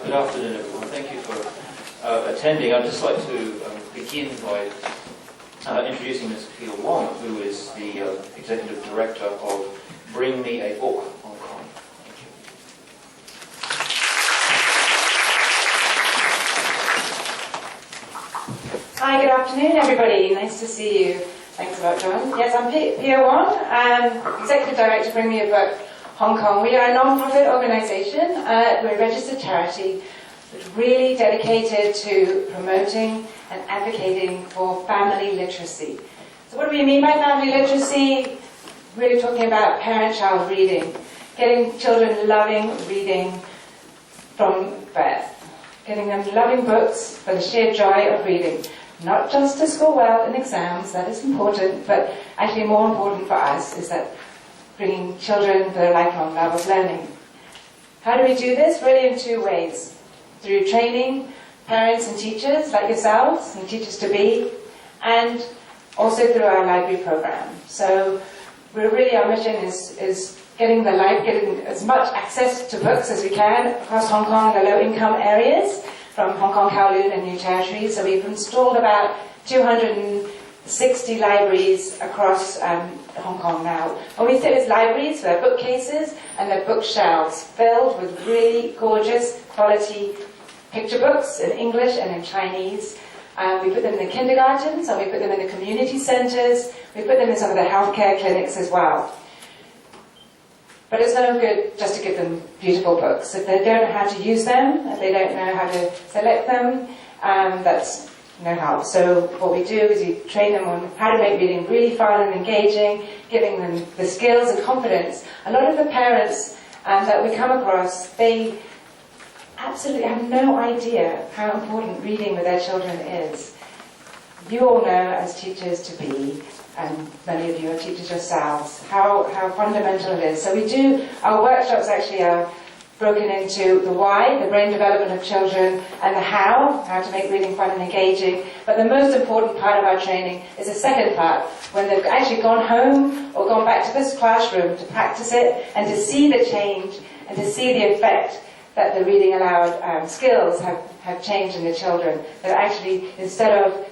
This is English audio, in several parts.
Good afternoon, everyone. Thank you for attending. I'd just like to begin by introducing Ms. Pia Wong, who is the Executive Director of Bring Me a Book Hong Kong. Thank you. Hi, good afternoon, everybody. Nice to see you. Thanks a lot, John. Yes, I'm Pia Wong, Executive Director of Bring Me a Book Hong Kong. We are a non-profit organisation. We're a registered charity that's really dedicated to promoting and advocating for family literacy. So what do we mean by family literacy? Really talking about parent-child reading, getting children loving reading from birth, getting them loving books for the sheer joy of reading. Not just to score well in exams, that is important, but actually more important for us is that bringing children their lifelong love of learning. How do we do this? Really in two ways. Through training parents and teachers like yourselves and teachers-to-be, and also through our library program. So our mission is getting as much access to books as we can across Hong Kong, the low-income areas, from Hong Kong, Kowloon and New Territory. So we've installed about 260 libraries across Hong Kong now. When we say it's libraries, they're bookcases and they're bookshelves filled with really gorgeous quality picture books in English and in Chinese. We put them in the kindergartens and we put them in the community centres. We put them in some of the healthcare clinics as well. But it's no good just to give them beautiful books. If they don't know how to use them, if they don't know how to select them, that's no help. So what we do is we train them on how to make reading really fun and engaging, giving them the skills and confidence. A lot of the parents that we come across, they absolutely have no idea how important reading with their children is. You all know as teachers-to-be, and many of you are teachers yourselves, how fundamental it is. So our workshops actually are broken into the why, the brain development of children, and the how to make reading fun and engaging. But the most important part of our training is the second part, when they've actually gone home or gone back to this classroom to practice it and to see the change and to see the effect that the reading aloud skills have changed in the children. That actually, instead of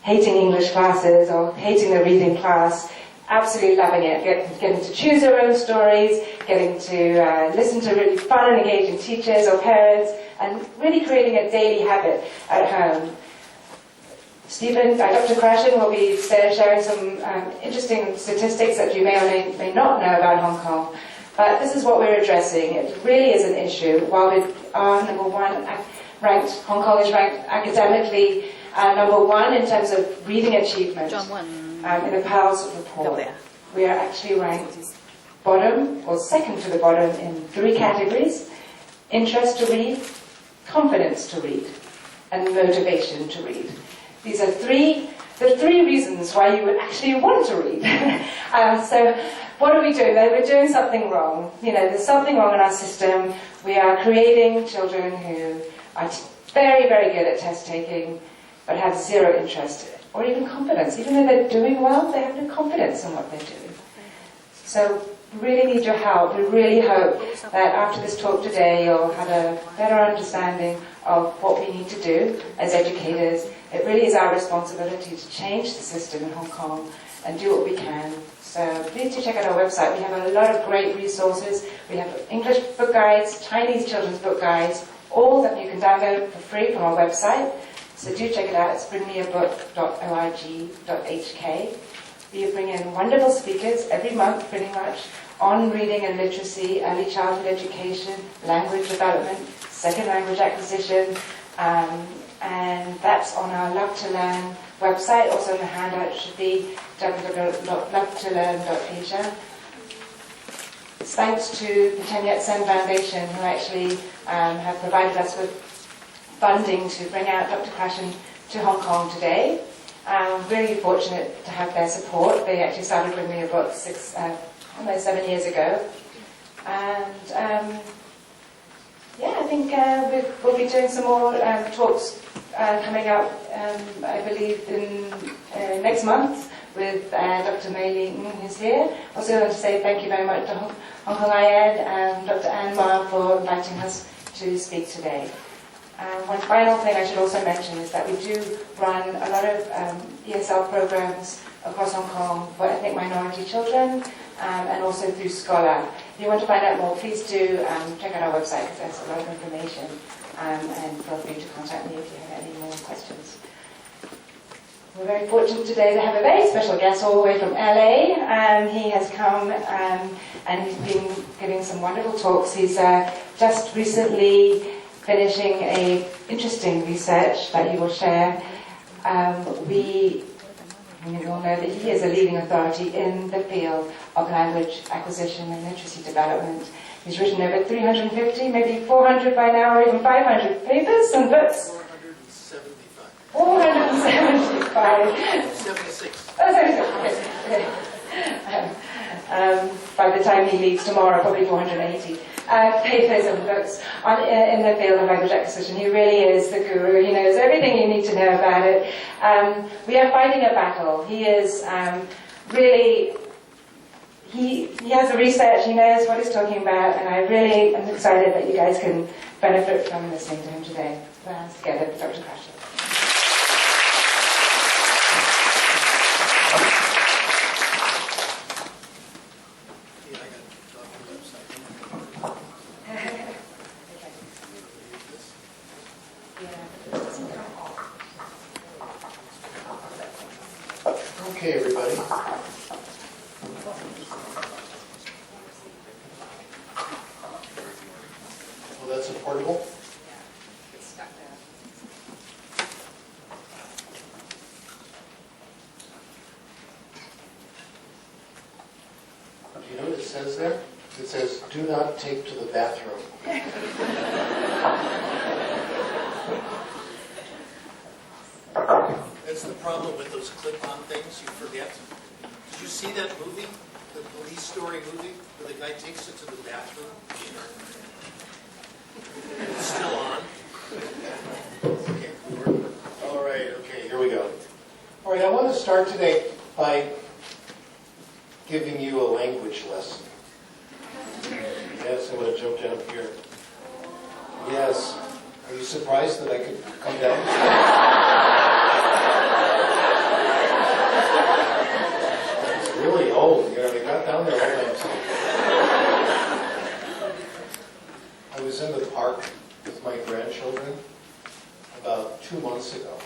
hating English classes or hating the reading class, absolutely loving it, getting to choose their own stories, getting to listen to really fun and engaging teachers or parents, and really creating a daily habit at home. Dr. Krashen will be sharing some interesting statistics that you may or may not know about Hong Kong. But this is what we're addressing. It really is an issue. While we are number one ranked, Hong Kong is ranked academically number one in terms of reading achievement in the PALS report. We are actually ranked bottom or second to the bottom in three categories: interest to read, confidence to read, and motivation to read. These are the three reasons why you would actually want to read. So what are we doing? We're doing something wrong. There's something wrong in our system. We are creating children who are very, very good at test taking, but have zero interest or even confidence. Even though they're doing well, they have no confidence in what they're doing. So we really need your help. We really hope that after this talk today, you'll have a better understanding of what we need to do as educators. It really is our responsibility to change the system in Hong Kong and do what we can. So please do check out our website. We have a lot of great resources. We have English book guides, Chinese children's book guides, all that you can download for free from our website. So do check it out. It's bringmeabook.org.hk. We bring in wonderful speakers every month, pretty much, on reading and literacy, early childhood education, language development, second language acquisition, and that's on our Love to Learn website. Also in the handout should be www.lovetolearn.asia. It's thanks to the Chen Yat-sen Foundation, who actually have provided us with funding to bring out Dr. Krashen to Hong Kong today. I'm really fortunate to have their support. They actually started Bring Me a Book almost 7 years ago. And I think we'll be doing some more talks coming up, I believe, in next month with Dr. Mei Ling, who's here. Also want to say thank you very much to Hong Kong IED and Dr. Ann Ma for inviting us to speak today. One final thing I should also mention is that we do run a lot of ESL programs across Hong Kong for ethnic minority children, and also through Scholar. If you want to find out more, please do check out our website, because there's a lot of information, and feel free to contact me if you have any more questions. We're very fortunate today to have a very special guest all the way from LA. He has come and he's been giving some wonderful talks. He's just recently finishing a interesting research that he will share. We all know that he is a leading authority in the field of language acquisition and literacy development. He's written over 350, maybe 400 by now, or even 500 papers and books. 475. 76. Oh, 76. Okay. By the time he leaves tomorrow, probably 480 papers and books in the field of language acquisition. He really is the guru. He knows everything you need to know about it. We are fighting a battle. He is really... He has the research, he knows what he's talking about, and I really am excited that you guys can benefit from listening to him today. Let's get it, Dr. Krashen. Okay, everybody. Well, that's a portable. It's stuck there. Do you know what it says there? It says, "Do not take to the bathroom." That's the problem with those clip-on things, you forget. Did you see that movie, the police story movie, where the guy takes it to the bathroom? It's still on. Okay, all right, okay, here we go. All right, I want to start today by giving you a language lesson. Yes, I'm going to jump down here. Yes. Are you surprised that I could come down? It's really old. You know, I got down there all by myself. I was in the park with my grandchildren about 2 months ago.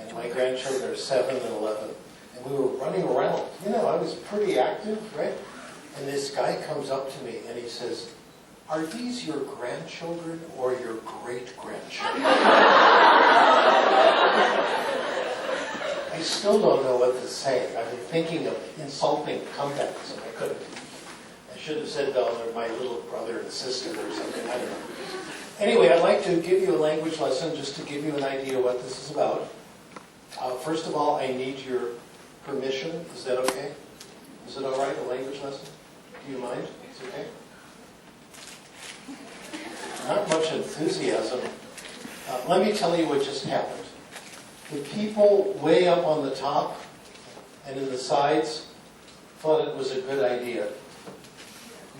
And my grandchildren are 7 and 11. And we were running around. You know, I was pretty active, right? And this guy comes up to me and he says, "Are these your grandchildren or your great-grandchildren?" I still don't know what to say. I've been thinking of insulting comebacks and I couldn't. I should have said, "Oh, they're my little brother and sister," or something. I don't know. Anyway, I'd like to give you a language lesson just to give you an idea what this is about. First of all, I need your permission. Is that okay? Is it all right, a language lesson? Do you mind? It's okay? Not much enthusiasm. Let me tell you what just happened. The people way up on the top and in the sides thought it was a good idea.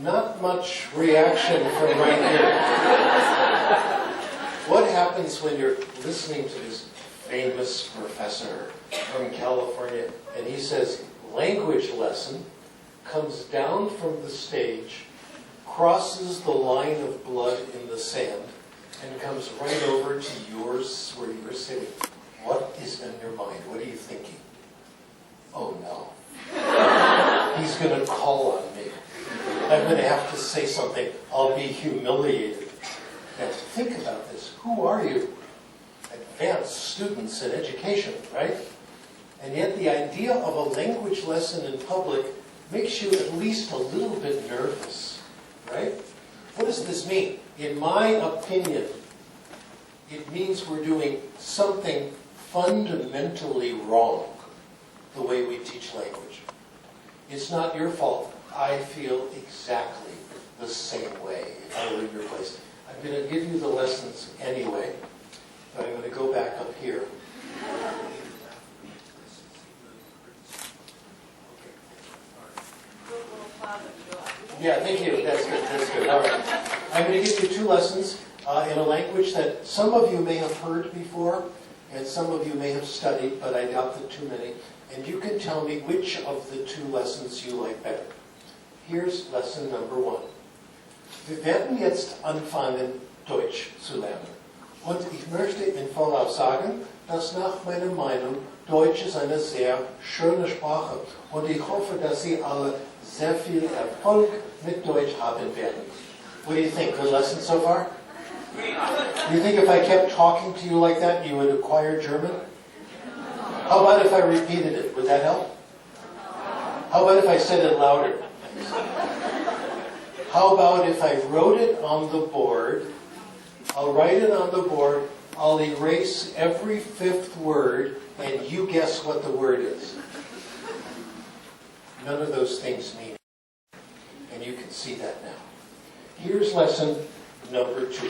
Not much reaction from right here. What happens when you're listening to this famous professor from California and he says, "Language lesson," comes down from the stage, crosses the line of blood in the sand, and comes right over to yours where you're sitting. What is in your mind? What are you thinking? Oh no. He's going to call on me. I'm going to have to say something. I'll be humiliated. Now think about this. Who are you? Advanced students in education, right? And yet the idea of a language lesson in public makes you at least a little bit nervous, right? What does this mean? In my opinion, it means we're doing something fundamentally wrong the way we teach language. It's not your fault. I feel exactly the same way if I were in your place. I'm going to give you the lessons anyway, but I'm going to go back up here. Yeah, thank you. That's good. That's good. All right. I'm going to give you 2 lessons. in a language that some of you may have heard before, and some of you may have studied, but I doubt that too many. And you can tell me which of the two lessons you like better. Here's lesson number 1. Wir werden jetzt anfangen, Deutsch zu lernen. Und ich möchte im Voraus sagen, dass nach meiner Meinung Deutsch ist eine sehr schöne Sprache. Und ich hoffe, dass Sie alle sehr viel Erfolg mit Deutsch haben werden. What do you think? Good lesson so far? Do you think if I kept talking to you like that, you would acquire German? How about if I repeated it? Would that help? How about if I said it louder? How about if I wrote it on the board? I'll write it on the board. I'll erase every 5th word, and you guess what the word is. None of those things mean it. And you can see that now. Here's lesson number 2.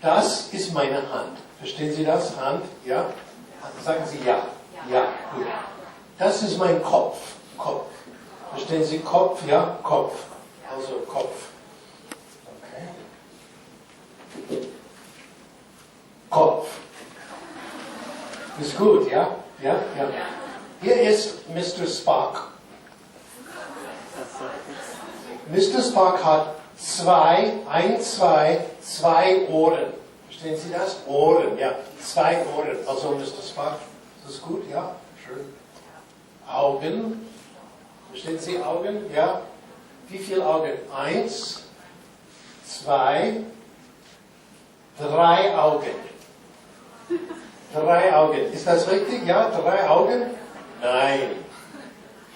Das ist meine Hand. Verstehen Sie das? Hand? Ja? Sagen Sie ja. Ja. Gut. Das ist mein Kopf. Kopf. Verstehen Sie Kopf? Ja? Kopf. Also Kopf. Okay. Kopf. Ist gut, ja? Ja? Ja. Hier ist Mr. Spock. Mr. Spock hat zwei Ohren. Verstehen Sie das? Ohren, ja. 2 Ohren. Also Mr. Spock, ist das gut? Ja? Schön. Augen. Verstehen Sie Augen? Ja. Wie viele Augen? 1, 2, 3 Augen. 3 Augen. Ist das richtig? Ja, 3 Augen? Nein.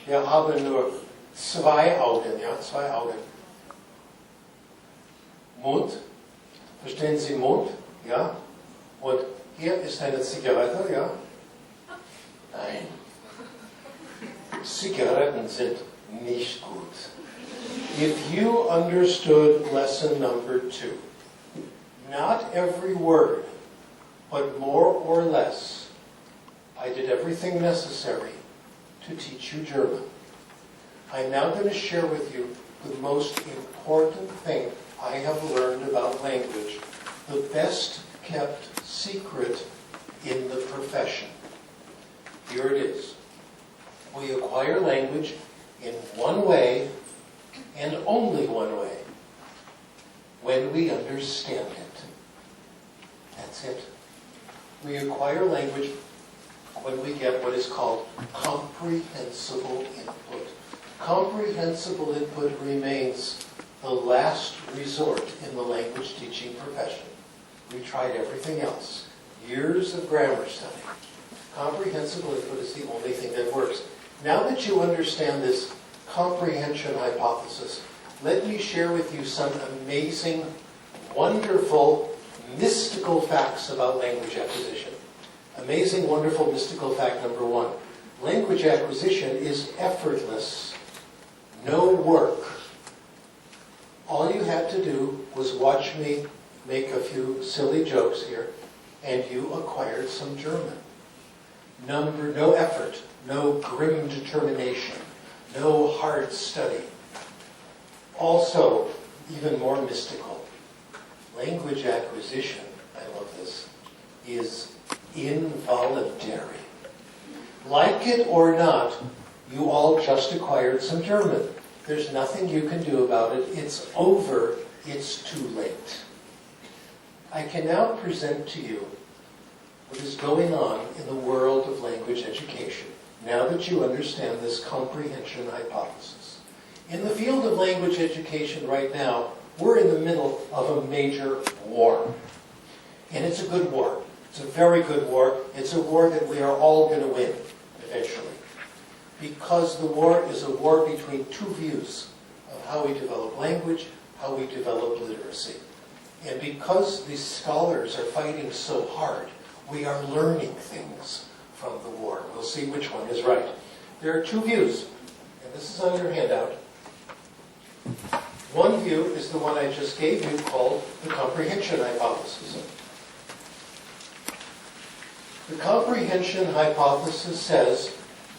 Wir haben nur 2 Augen. Ja, 2 Augen. Mund. Verstehen Sie Mund? Ja. Und hier ist eine Zigarette, ja? Nein. Zigaretten sind nicht gut. If you understood lesson number 2, not every word, but more or less, I did everything necessary to teach you German. I'm now going to share with you the most important thing I have learned about language, the best kept secret in the profession. Here it is. We acquire language in one way and only one way, when we understand it. That's it. We acquire language when we get what is called comprehensible input. Comprehensible input remains the last resort in the language teaching profession. We tried everything else. Years of grammar study. Comprehensible input is the only thing that works. Now that you understand this comprehension hypothesis, let me share with you some amazing, wonderful, mystical facts about language acquisition. Amazing, wonderful, mystical fact number 1. Language acquisition is effortless. No work. All you had to do was watch me make a few silly jokes here, and you acquired some German. No effort, no grim determination, no hard study. Also, even more mystical, language acquisition, I love this, is involuntary. Like it or not, you all just acquired some German. There's nothing you can do about it. It's over. It's too late. I can now present to you what is going on in the world of language education, now that you understand this comprehension hypothesis. In the field of language education right now, we're in the middle of a major war. And it's a good war. It's a very good war. It's a war that we are all going to win, eventually. Because the war is a war between two views of how we develop language, how we develop literacy. And because these scholars are fighting so hard, we are learning things from the war. We'll see which one is right. There are two views, and this is on your handout. One view is the one I just gave you, called the comprehension hypothesis. The comprehension hypothesis says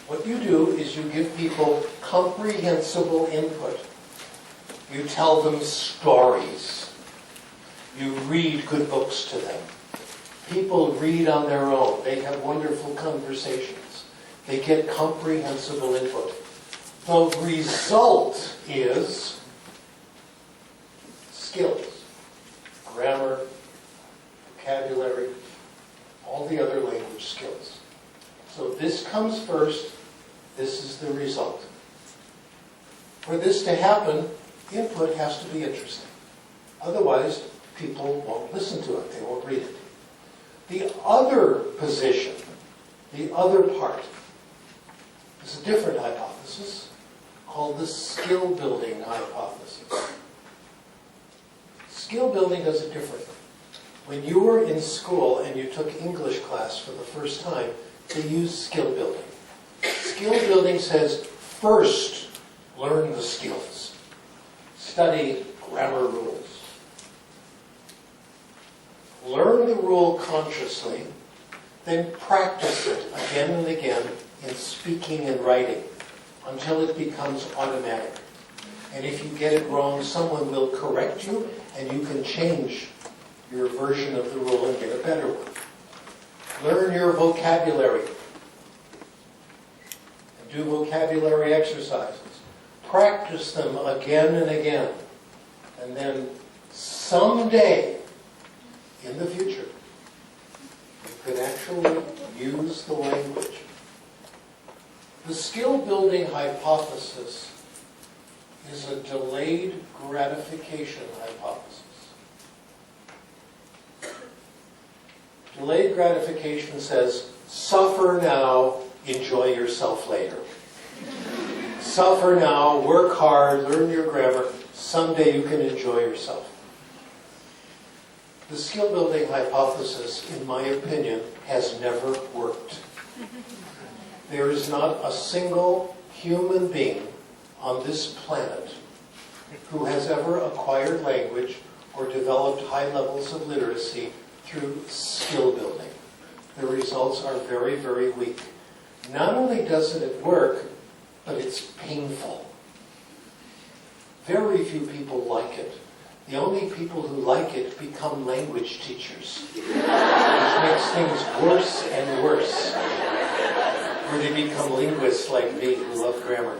what you do is you give people comprehensible input. You tell them stories. You read good books to them. People read on their own. They have wonderful conversations. They get comprehensible input. The result is skills, grammar, vocabulary, all the other language skills. So this comes first. This is the result. For this to happen, input has to be interesting. Otherwise, people won't listen to it. They won't read it. The other position, the other part, is a different hypothesis called the skill-building hypothesis. Skill-building does it differently. When you were in school and you took English class for the first time, they used skill-building. Skill-building says, first, learn the skills. Study grammar rules. Learn the rule consciously, then practice it again and again in speaking and writing until it becomes automatic. And if you get it wrong, someone will correct you and you can change your version of the rule and get a better one. Learn your vocabulary. And do vocabulary exercises. Practice them again and again. And then someday, in the future, you could actually use the language. The skill-building hypothesis is a delayed gratification hypothesis. Delayed gratification says, suffer now, enjoy yourself later. Suffer now, work hard, learn your grammar. Someday you can enjoy yourself. The skill-building hypothesis, in my opinion, has never worked. There is not a single human being on this planet who has ever acquired language or developed high levels of literacy through skill building. The results are very, very weak. Not only doesn't it work, but it's painful. Very few people like it. The only people who like it become language teachers, which makes things worse and worse. Or they become linguists like me who love grammar.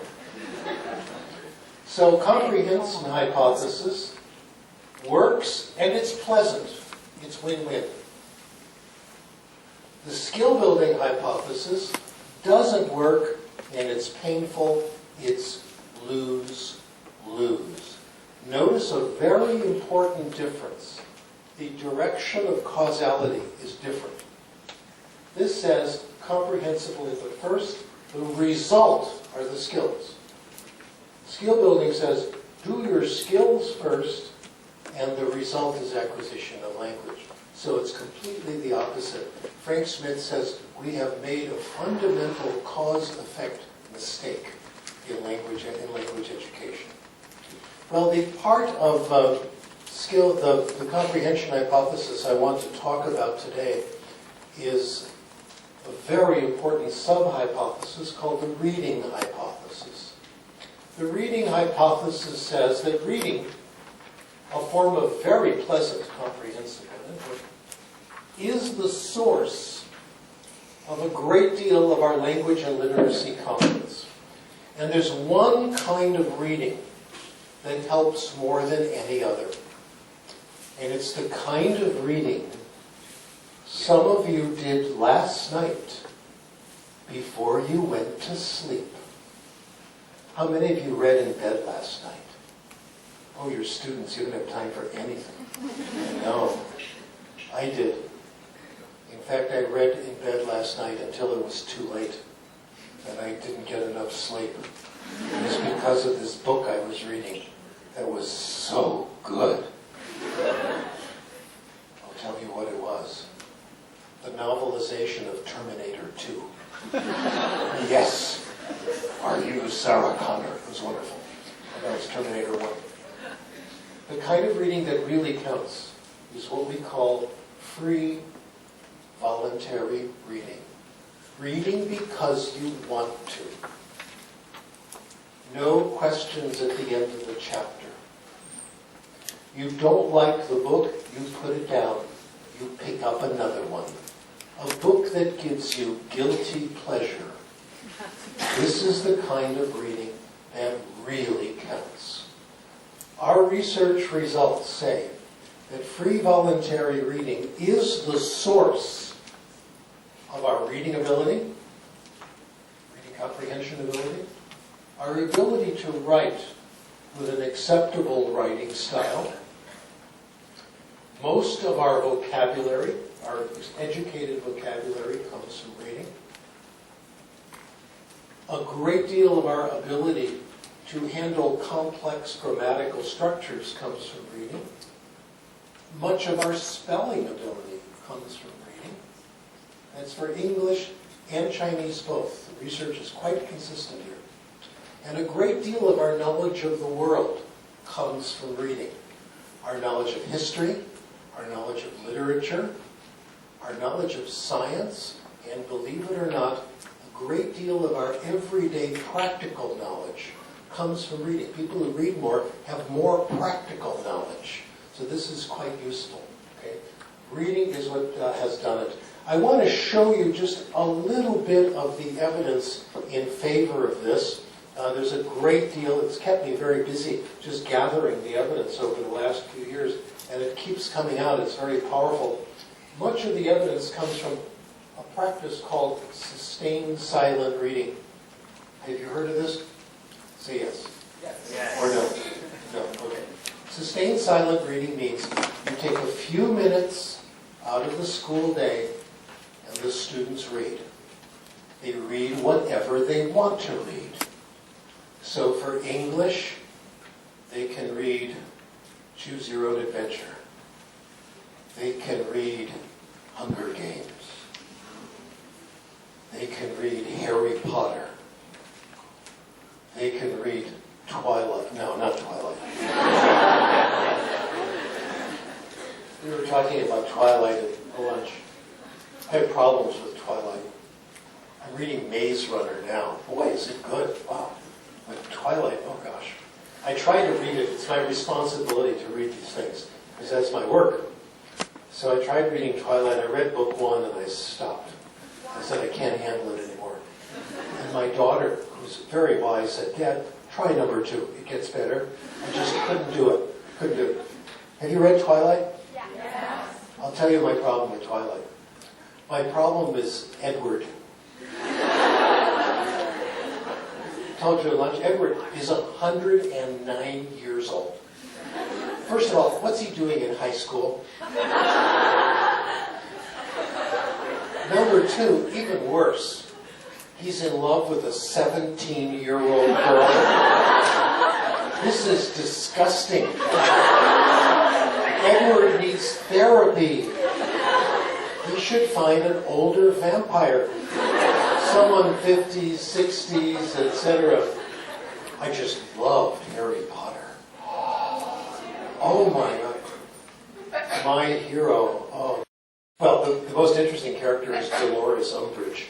So comprehension hypothesis works and it's pleasant. It's win-win. The skill-building hypothesis doesn't work and it's painful. It's lose-lose. Notice a very important difference. The direction of causality is different. This says comprehensible input first. The result are the skills. Skill building says do your skills first and the result is acquisition of language. So it's completely the opposite. Frank Smith says we have made a fundamental cause-effect mistake in language education. Well, the part of the comprehension hypothesis I want to talk about today is a very important sub-hypothesis called the reading hypothesis. The reading hypothesis says that reading, a form of very pleasant comprehensible input, is the source of a great deal of our language and literacy competence. And there's one kind of reading that helps more than any other. And it's the kind of reading some of you did last night before you went to sleep. How many of you read in bed last night? Oh, you're students, you don't have time for anything. I know. I did. In fact, I read in bed last night until it was too late. And I didn't get enough sleep. It was because of this book I was reading that was so good. I'll tell you what it was. The novelization of Terminator 2. Yes. Are you Sarah Connor? It was wonderful. And that was Terminator 1. The kind of reading that really counts is what we call free, voluntary reading. Reading because you want to. No questions at the end of the chapter. You don't like the book, you put it up another one. A book that gives you guilty pleasure. This is the kind of reading that really counts. Our research results say that free voluntary reading is the source of our reading ability, reading comprehension ability, our ability to write with an acceptable writing style. Most of our vocabulary, our educated vocabulary, comes from reading. A great deal of our ability to handle complex grammatical structures comes from reading. Much of our spelling ability comes from reading. That's for English and Chinese both. The research is quite consistent here. And a great deal of our knowledge of the world comes from reading. Our knowledge of history, our knowledge of literature, our knowledge of science, and believe it or not, a great deal of our everyday practical knowledge comes from reading. People who read more have more practical knowledge. So this is quite useful. Okay? Reading is what has done it. I want to show you just a little bit of the evidence in favor of this. There's a great deal. It's kept me very busy just gathering the evidence over the last few years, and it keeps coming out. It's very powerful. Much of the evidence comes from a practice called sustained silent reading. Have you heard of this? Say yes. Yes. Or no? No, okay. Sustained silent reading means you take a few minutes out of the school day and the students read. They read whatever they want to read. So for English, they can read Choose Your Own Adventure. They can read Hunger Games. They can read Harry Potter. They can read Twilight. No, not Twilight. We were talking about Twilight at lunch. I have problems with Twilight. I'm reading Maze Runner now. Boy, is it good. Wow. But Twilight, oh gosh. I try to read it. It's my responsibility to read these things, because that's my work. So I tried reading Twilight. I read book 1 and I stopped. I said, I can't handle it anymore. And my daughter, who's very wise, said, Dad, try number 2. It gets better. I just couldn't do it. Couldn't do it. Have you read Twilight? Yes. I'll tell you my problem with Twilight. My problem is Edward. I told you at lunch, Edward is 109 years old. First of all, what's he doing in high school? Number 2, even worse, he's in love with a 17-year-old girl. This is disgusting. Edward needs therapy. He should find an older vampire. Someone 50s, 60s, etc. I just loved Harry Potter. Oh my God. My hero. Oh. Well, the most interesting character is Dolores Umbridge.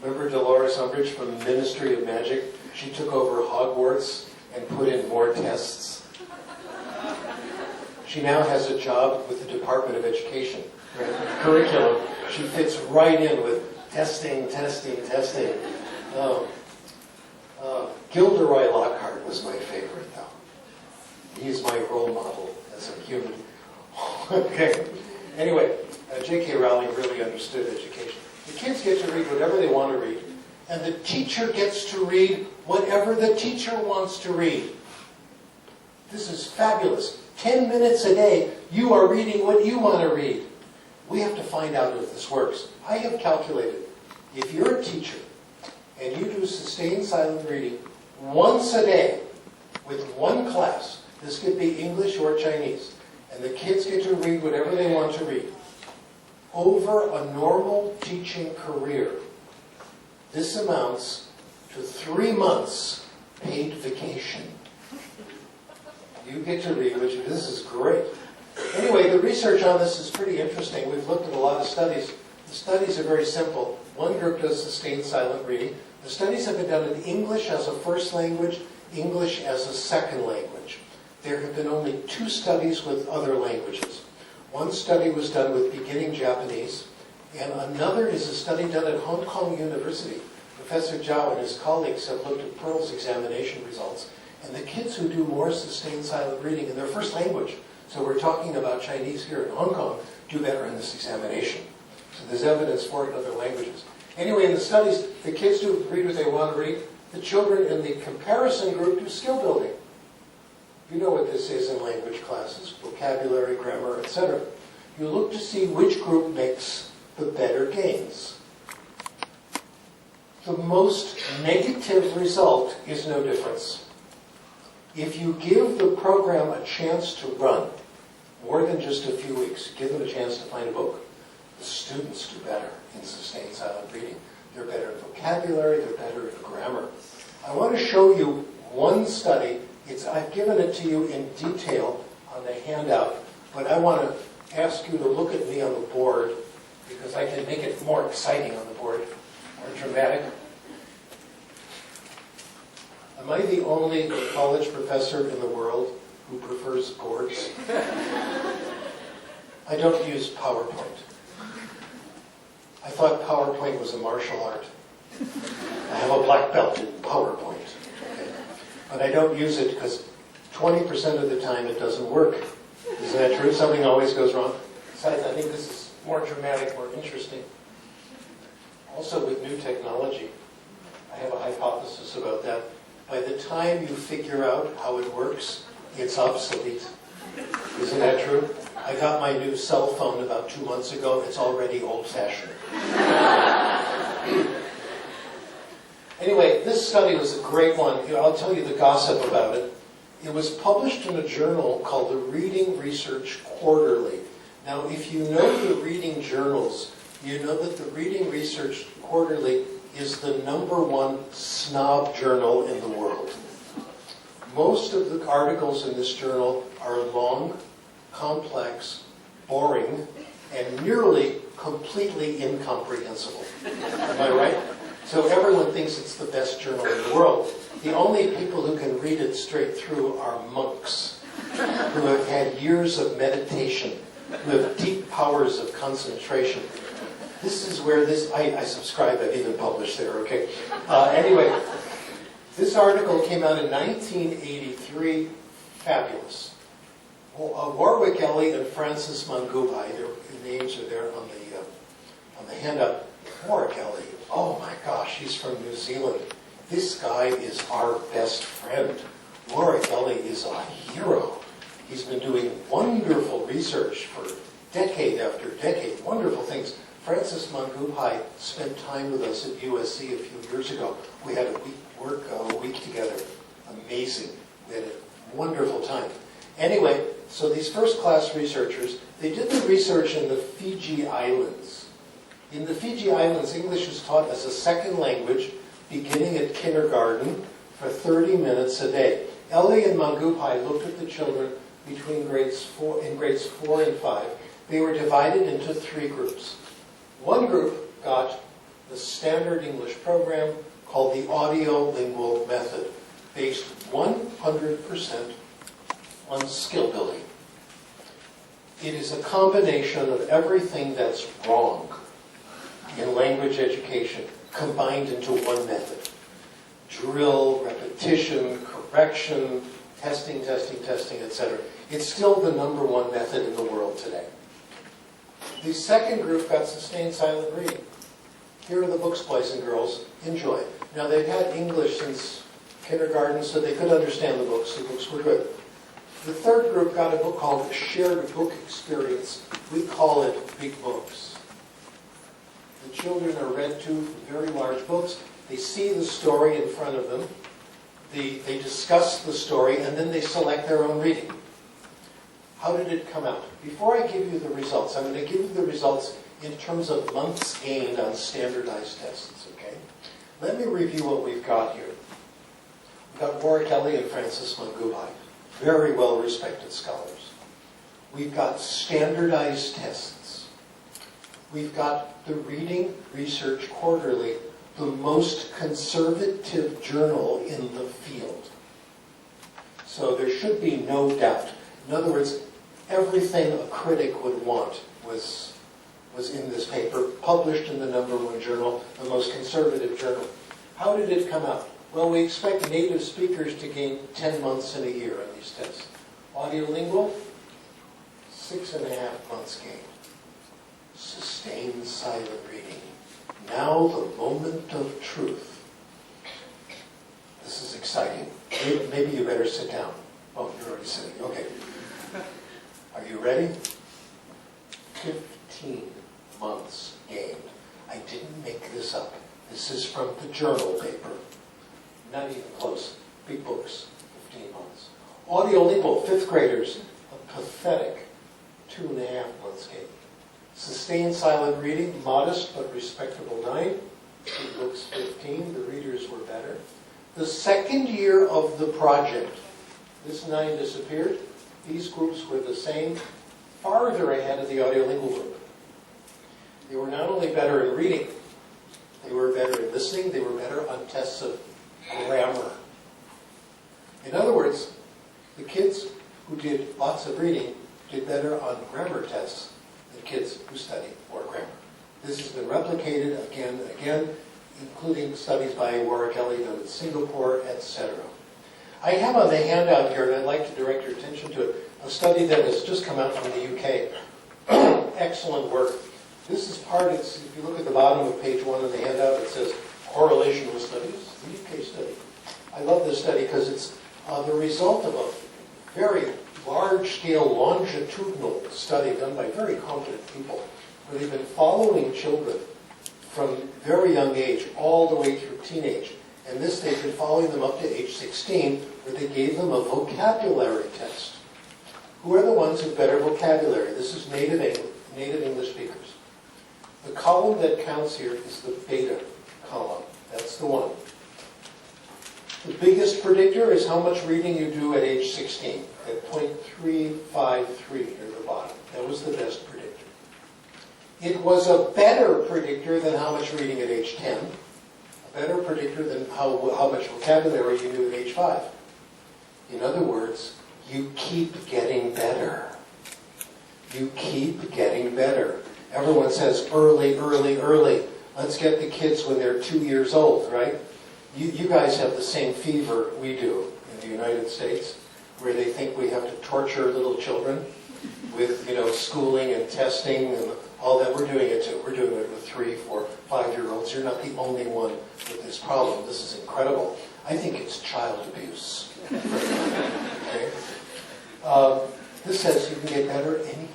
Remember Dolores Umbridge from Ministry of Magic? She took over Hogwarts and put in more tests. She now has a job with the Department of Education. Curriculum. She fits right in with testing. Gilderoy Lockhart was my favorite, though. He's my role model as a human. Okay. Anyway, J.K. Rowling really understood education. The kids get to read whatever they want to read, and the teacher gets to read whatever the teacher wants to read. This is fabulous. 10 minutes a day, you are reading what you want to read. We have to find out if this works. I have calculated, if you're a teacher and you do sustained silent reading once a day with one class, this could be English or Chinese, and the kids get to read whatever they want to read, over a normal teaching career, this amounts to 3 months paid vacation. You get to read, this is great. Anyway, the research on this is pretty interesting. We've looked at a lot of studies. The studies are very simple. One group does sustained silent reading. The studies have been done in English as a first language, English as a second language. There have been only 2 studies with other languages. One study was done with beginning Japanese, and another is a study done at Hong Kong University. Professor Zhao and his colleagues have looked at Pearl's examination results, and the kids who do more sustained silent reading in their first language, so we're talking about Chinese here in Hong Kong, do better in this examination. So there's evidence for it in other languages. Anyway, in the studies, the kids do read what they want to read. The children in the comparison group do skill building. You know what this is in language classes, vocabulary, grammar, etc. You look to see which group makes the better gains. The most negative result is no difference. If you give the program a chance to run, more than just a few weeks, give them a chance to find a book, the students do better in sustained silent reading. They're better in vocabulary, they're better in grammar. I want to show you one study. I've given it to you in detail on the handout, but I want to ask you to look at me on the board because I can make it more exciting on the board, more dramatic. Am I the only college professor in the world who prefers boards? I don't use PowerPoint. I thought PowerPoint was a martial art. I have a black belt in PowerPoint. Okay? But I don't use it because 20% of the time it doesn't work. Isn't that true? Something always goes wrong. Besides, I think this is more dramatic, more interesting. Also with new technology, I have a hypothesis about that. By the time you figure out how it works, it's obsolete. Isn't that true? I got my new cell phone about 2 months ago. It's already old-fashioned. Anyway, this study was a great one. I'll tell you the gossip about it. It was published in a journal called the Reading Research Quarterly. Now, if you know the reading journals, you know that the Reading Research Quarterly is the #1 snob journal in the world. Most of the articles in this journal are long, complex, boring, and nearly completely incomprehensible. Am I right? So everyone thinks it's the best journal in the world. The only people who can read it straight through are monks who have had years of meditation, who have deep powers of concentration. This is where I subscribe, I've even published there, okay? Anyway, this article came out in 1983, fabulous. Warwick Ellie and Francis Mangupai, their names are there on the handout. Warwick Ellie, oh my gosh, he's from New Zealand. This guy is our best friend. Warwick Ellie is a hero. He's been doing wonderful research for decade after decade, wonderful things. Francis Mangupai spent time with us at USC a few years ago. We had a week together. Amazing. We had a wonderful time. Anyway, so these first-class researchers, they did the research in the Fiji Islands. In the Fiji Islands, English is taught as a second language beginning at kindergarten for 30 minutes a day. Ellie and Mangupai looked at the children between grades 4 and 5. They were divided into 3 groups. One group got the standard English program called the audio-lingual method, based 100% on skill building. It is a combination of everything that's wrong in language education combined into one method. Drill, repetition, correction, testing, etc. It's still the #1 method in the world today. The second group got sustained silent reading. Here are the books, boys and girls. Enjoy. Now, they've had English since kindergarten, so they could understand the books. The books were good. The third group got a book called the Shared Book Experience. We call it Big Books. The children are read to very large books. They see the story in front of them. They discuss the story, and then they select their own reading. How did it come out? Before I give you the results, I'm going to give you the results in terms of months gained on standardized tests, okay? Let me review what we've got here. We've got Warwick Ellie and Francis Mangupai, very well-respected scholars. We've got standardized tests. We've got the Reading Research Quarterly, the most conservative journal in the field. So there should be no doubt. In other words, everything a critic would want was in this paper, published in the #1 journal, the most conservative journal. How did it come out? Well, we expect native speakers to gain 10 months in a year on these tests. Audiolingual, 6.5 months gained. Sustained silent reading. Now the moment of truth. This is exciting. Maybe you better sit down. Oh, you're already sitting. Okay. Are you ready? 15 months gained. I didn't make this up. This is from the journal paper. Not even close. Big books. 15 months. Audiolingual, 5th graders, a pathetic 2.5 months gained. Sustained silent reading, modest but respectable 9. Big books 15. The readers were better. The second year of the project, this 9 disappeared. These groups were the same, farther ahead of the audiolingual group. They were not only better in reading, they were better in listening, they were better on tests of grammar. In other words, the kids who did lots of reading did better on grammar tests than kids who studied more grammar. This has been replicated again and again, including studies by Warwick Elliott in Singapore, etc. I have on the handout here, and I'd like to direct your attention to it, a study that has just come out from the UK. Excellent work. This is if you look at the bottom of page 1 of the handout, it says correlational studies, the UK study. I love this study because it's the result of a very large-scale longitudinal study done by very competent people, where they've been following children from very young age all the way through teenage. And this, they've been following them up to age 16, where they gave them a vocabulary test. Who are the ones with better vocabulary? This is native English speakers. The column that counts here is the beta column. That's the one. The biggest predictor is how much reading you do at age 16, at 0.353 near the bottom. That was the best predictor. It was a better predictor than how much reading at age 10, a better predictor than how much vocabulary you knew at age 5. In other words, you keep getting better. You keep getting better. Everyone says early, early, early. Let's get the kids when they're 2 years old, right? You guys have the same fever we do in the United States, where they think we have to torture little children with, schooling and testing and all that. We're doing it too. We're doing it with 3, 4, 5-year-olds. You're not the only one with this problem. This is incredible. I think it's child abuse. Okay? This says you can get better anytime.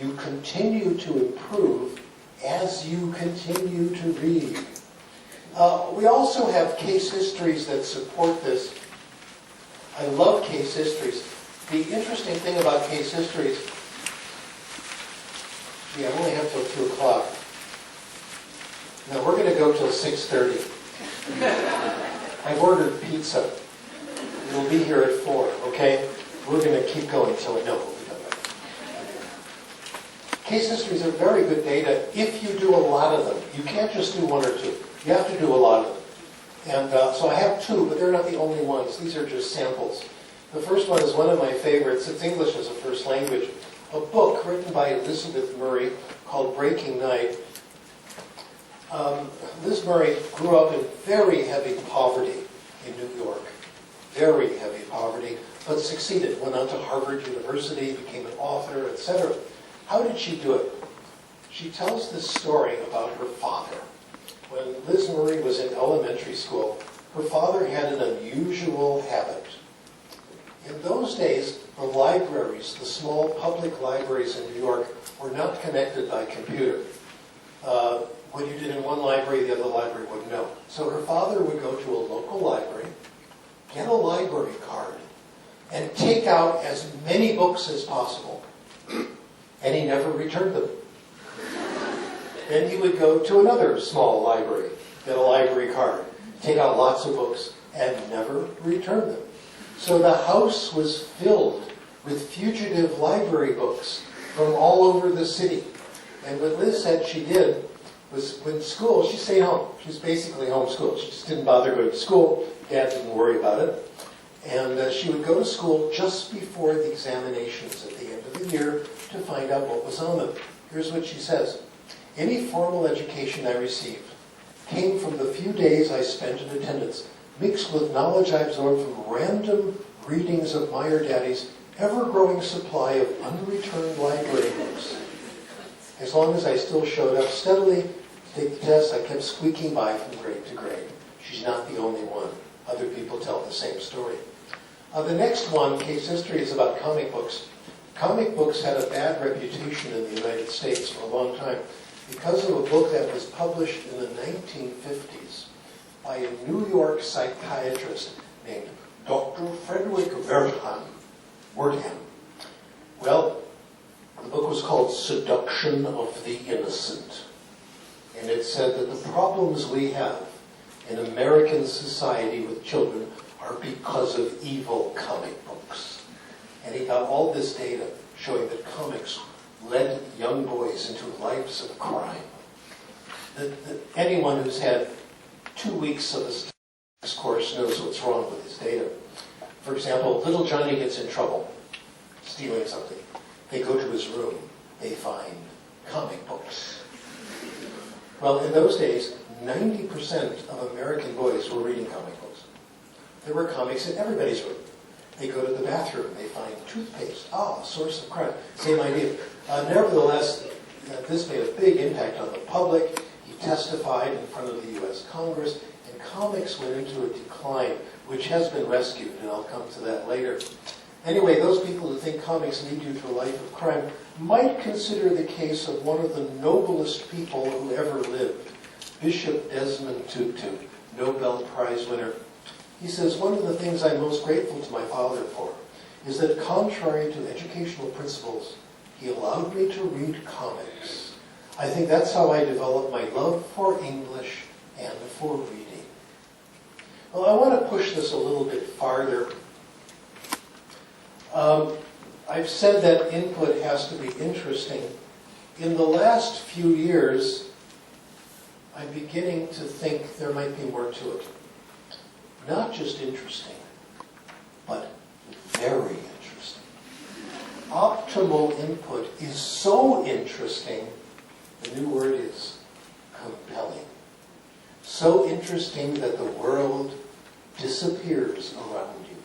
You continue to improve as you continue to read. We also have case histories that support this. I love case histories. The interesting thing about case histories, I only have till 2 o'clock. Now we're going to go till 6:30. I've ordered pizza. It'll be here at 4, okay? We're going to keep going till it, no, we'll be done by then. Case histories are very good data if you do a lot of them. You can't just do 1 or 2. You have to do a lot of them. And so I have 2, but they're not the only ones. These are just samples. The first one is one of my favorites. It's English as a first language. A book written by Elizabeth Murray called Breaking Night. Liz Murray grew up in very heavy poverty in New York. Very heavy poverty, but succeeded. Went on to Harvard University, became an author, etc. How did she do it? She tells this story about her father. When Liz Murray was in elementary school, her father had an unusual habit. In those days, the libraries, the small public libraries in New York, were not connected by computer. What you did in one library, the other library wouldn't know. So her father would go to a local library, get a library card, and take out as many books as possible. And he never returned them. Then he would go to another small library, get a library card, take out lots of books, and never return them. So the house was filled with fugitive library books from all over the city. And what Liz said she did was, when school, she stayed home. She was basically homeschooled. She just didn't bother going to school. Dad didn't worry about it. And she would go to school just before the examinations at the end of the year to find out what was on them. Here's what she says. Any formal education I received came from the few days I spent in attendance, mixed with knowledge I absorbed from random readings of Meyer Daddy's ever-growing supply of unreturned library books. As long as I still showed up steadily to take the test, I kept squeaking by from grade to grade. She's not the only one. Other people tell the same story. The next one, case history, is about comic books. Comic books had a bad reputation in the United States for a long time because of a book that was published in the 1950s by a New York psychiatrist named Dr. Frederick Wertham. Well, the book was called Seduction of the Innocent. And it said that the problems we have in American society with children are because of evil comic books. And he got all this data showing that comics led young boys into lives of crime. Anyone who's had 2 weeks of this course knows what's wrong with his data. For example, little Johnny gets in trouble stealing something. They go to his room. They find comic books. Well, in those days, 90% of American boys were reading comic books. There were comics in everybody's room. They go to the bathroom. They find toothpaste. Ah, source of crime. Same idea. Nevertheless, this made a big impact on the public. He testified in front of the U.S. Congress, and comics went into a decline, which has been rescued, and I'll come to that later. Anyway, those people who think comics lead you to a life of crime might consider the case of one of the noblest people who ever lived, Bishop Desmond Tutu, Nobel Prize winner. He says, one of the things I'm most grateful to my father for is that contrary to educational principles, he allowed me to read comics. I think that's how I developed my love for English and for reading. Well, I want to push this a little bit farther. I've said that input has to be interesting. In the last few years, I'm beginning to think there might be more to it. Not just interesting, but very interesting. Optimal input is so interesting, the new word is compelling. So interesting that the world disappears around you.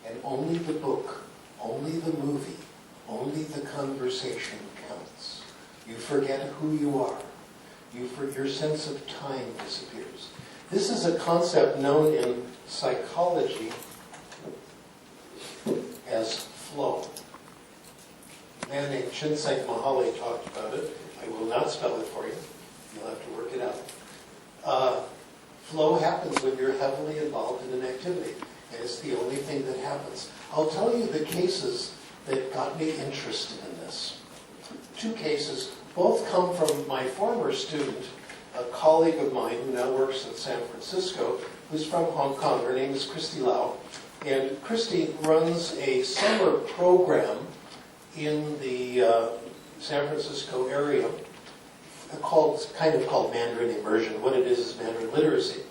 And only the book, only the movie, only the conversation counts. You forget who you are. Your sense of time disappears. This is a concept known in psychology as flow. A man named Csikszentmihalyi Mahali talked about it. I will not spell it for you. You'll have to work it out. Flow happens when you're heavily involved in an activity. And it's the only thing that happens. I'll tell you the cases that got me interested in this. 2 cases, both come from my former student, a colleague of mine who now works in San Francisco, who's from Hong Kong. Her name is Christy Lau. And Christy runs a summer program in the San Francisco area called Mandarin Immersion. What it is Mandarin literacy.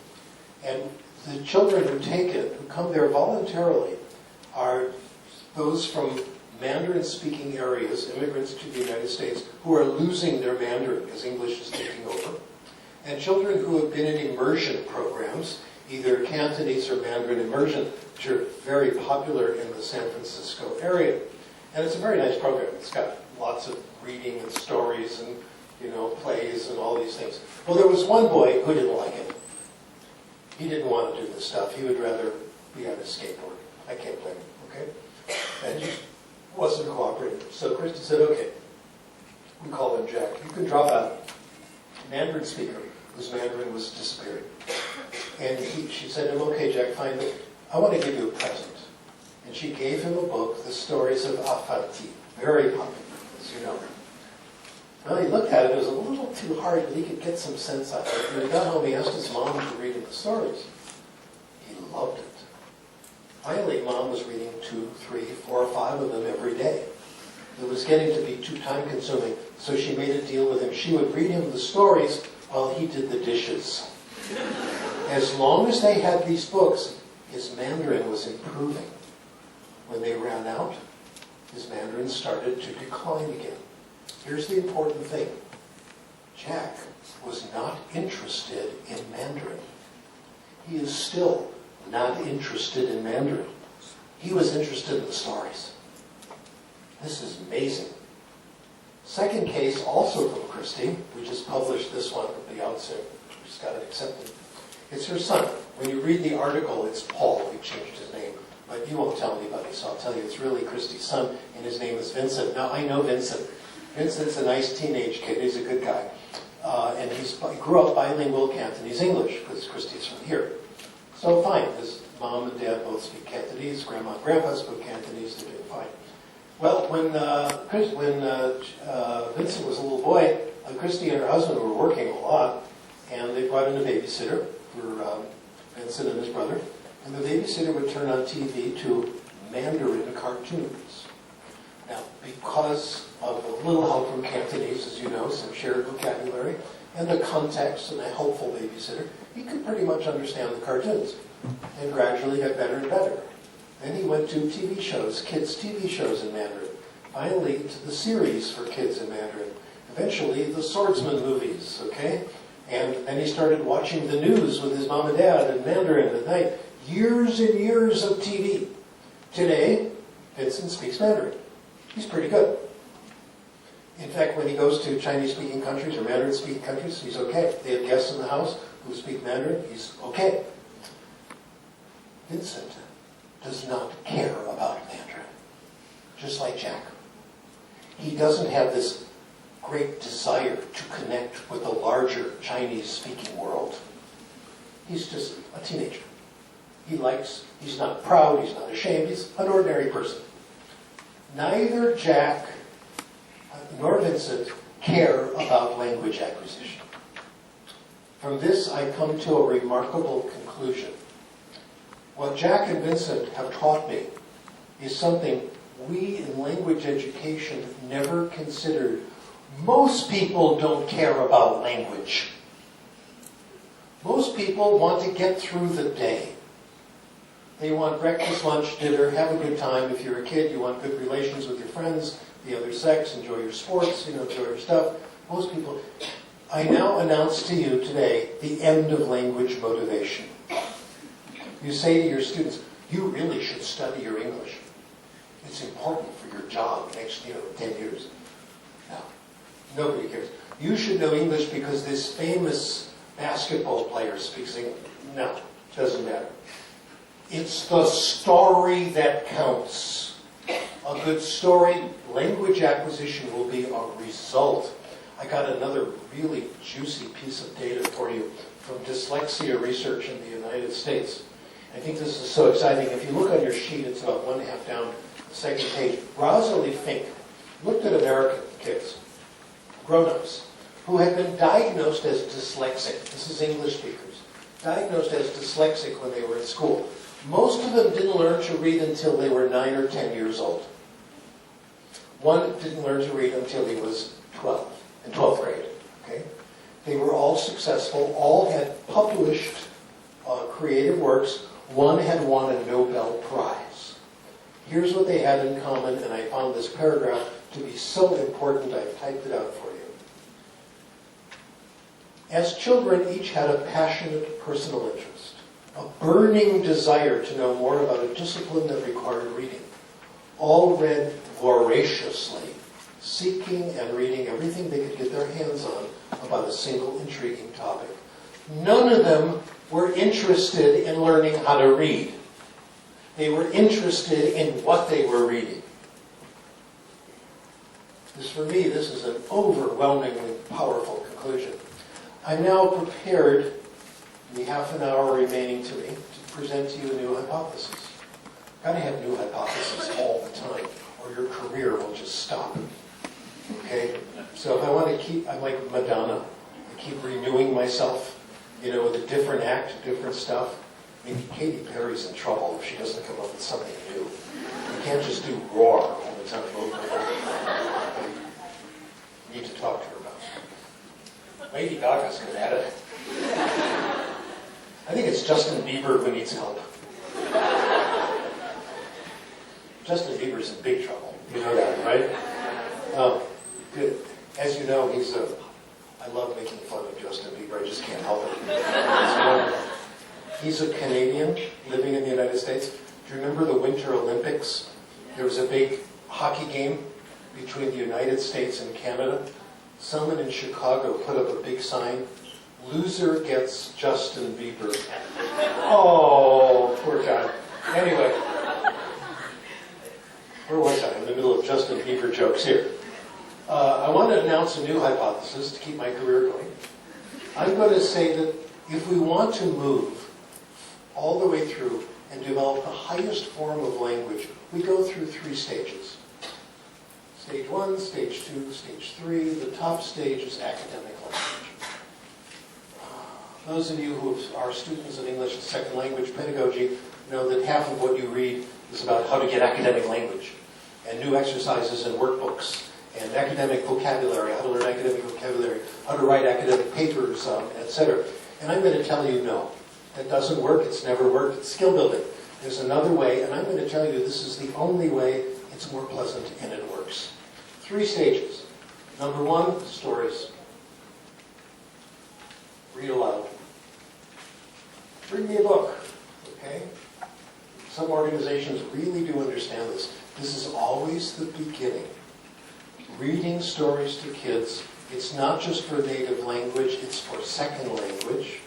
And the children who take it, who come there voluntarily, are those from Mandarin-speaking areas, immigrants to the United States, who are losing their Mandarin because English is taking over, and children who have been in immersion programs, either Cantonese or Mandarin immersion, which are very popular in the San Francisco area. And it's a very nice program. It's got lots of reading and stories and, plays and all these things. Well, there was one boy who didn't like it. He didn't want to do this stuff. He would rather be on his skateboard. I can't blame him, okay? And he wasn't cooperating. So Christy said, okay, we call him Jack. You can drop out. Mandarin speaker, whose Mandarin was disappearing. And she said to him, okay, Jack, fine, but I want to give you a present. And she gave him a book, The Stories of Afati, very popular, as you know. Well, he looked at it. It was a little too hard, but he could get some sense out of it. When he got home, he asked his mom to read him the stories. He loved it. Finally, Mom was reading 2, 3, 4, 5 of them every day. It was getting to be too time-consuming, so she made a deal with him. She would read him the stories while he did the dishes. As long as they had these books, his Mandarin was improving. When they ran out, his Mandarin started to decline again. Here's the important thing. Jack was not interested in Mandarin. He is still not interested in Mandarin. He was interested in the stories. This is amazing. Second case, also from Christy. We just published this one at the outset. We just got it accepted. It's her son. When you read the article, it's Paul. We changed his name. But you won't tell anybody, so I'll tell you it's really Christy's son, and his name is Vincent. Now, I know Vincent. Vincent's a nice teenage kid. He's a good guy. And he grew up bilingual Cantonese English, because Christy's from here. So fine. His mom and dad both speak Cantonese. Grandma and grandpa spoke Cantonese. They're doing fine. Well, when Vincent was a little boy, Christy and her husband were working a lot, and they brought in a babysitter for Vincent and his brother. And the babysitter would turn on TV to Mandarin cartoons. Now, because of a little help from Cantonese, as you know, some shared vocabulary, and the context and a helpful babysitter, he could pretty much understand the cartoons, and gradually got better and better. Then he went to TV shows, kids' TV shows in Mandarin. Finally, to the series for kids in Mandarin. Eventually, the swordsman movies, okay? And then he started watching the news with his mom and dad in Mandarin at night. Years and years of TV. Today, Vincent speaks Mandarin. He's pretty good. In fact, when he goes to Chinese-speaking countries or Mandarin-speaking countries, he's okay. They have guests in the house who speak Mandarin. He's okay. Vincent does not care about Mandarin, just like Jack. He doesn't have this great desire to connect with the larger Chinese-speaking world. He's just a teenager. He's not proud, he's not ashamed, he's an ordinary person. Neither Jack nor Vincent care about language acquisition. From this, I come to a remarkable conclusion. What Jack and Vincent have taught me is something we in language education never considered. Most people don't care about language. Most people want to get through the day. They want breakfast, lunch, dinner, have a good time. If you're a kid, you want good relations with your friends, the other sex, enjoy your sports, enjoy your stuff. Most people. I now announce to you today the end of language motivation. You say to your students, you really should study your English. It's important for your job next 10 years. No, nobody cares. You should know English because this famous basketball player speaks English. No, doesn't matter. It's the story that counts. A good story, language acquisition will be a result. I got another really juicy piece of data for you from dyslexia research in the United States. I think this is so exciting. If you look on your sheet, it's about 1/2 down the second page. Rosalie Fink looked at American kids, grown-ups, who had been diagnosed as dyslexic. This is English speakers. Diagnosed as dyslexic when they were in school. Most of them didn't learn to read until they were 9 or 10 years old. One didn't learn to read until he was 12, in 12th grade. Okay? They were all successful. All had published creative works. One had won a Nobel Prize. Here's what they had in common, and I found this paragraph to be so important, I've typed it out for you. As children, each had a passionate personal interest, a burning desire to know more about a discipline that required reading. All read voraciously, seeking and reading everything they could get their hands on about a single intriguing topic. None of them were interested in learning how to read. They were interested in what they were reading. For me, this is an overwhelmingly powerful conclusion. I'm now prepared, in the half an hour remaining to me, to present to you a new hypothesis. You've got to have new hypotheses all the time, or your career will just stop. Okay? So if I want to keep, I'm like Madonna. I keep renewing myself, with a different act, different stuff. Maybe Katy Perry's in trouble if she doesn't come up with something new. You can't just do Roar all the time over and over. You need to talk to her about it. Lady Gaga's good at it. I think it's Justin Bieber who needs help. Bieber's in big trouble. You know that, right? Good. As you know, I love making fun of Justin Bieber. I just can't help it. He's a Canadian living in the United States. Do you remember the Winter Olympics? There was a big hockey game between the United States and Canada. Someone in Chicago put up a big sign, "Loser gets Justin Bieber." Oh, poor guy. Anyway, where was I? In the middle of Justin Bieber jokes here. I want to announce a new hypothesis to keep my career going. I'm going to say that if we want to move all the way through and develop the highest form of language, we go through 3 stages. Stage 1, Stage 2, Stage 3. The top stage is academic language. Those of you who are students of English as second language pedagogy know that half of what you read is about how to get academic language, and new exercises and workbooks, and academic vocabulary, how to learn academic vocabulary, how to write academic papers, etc. And I'm going to tell you, no, that doesn't work. It's never worked. It's skill building. There's another way, and I'm going to tell you this is the only way. It's more pleasant, and it works. 3 stages. Number 1, stories. Read aloud. Bring me a book, okay? Some organizations really do understand this. This is always the beginning. Reading stories to kids, it's not just for native language, it's for second language.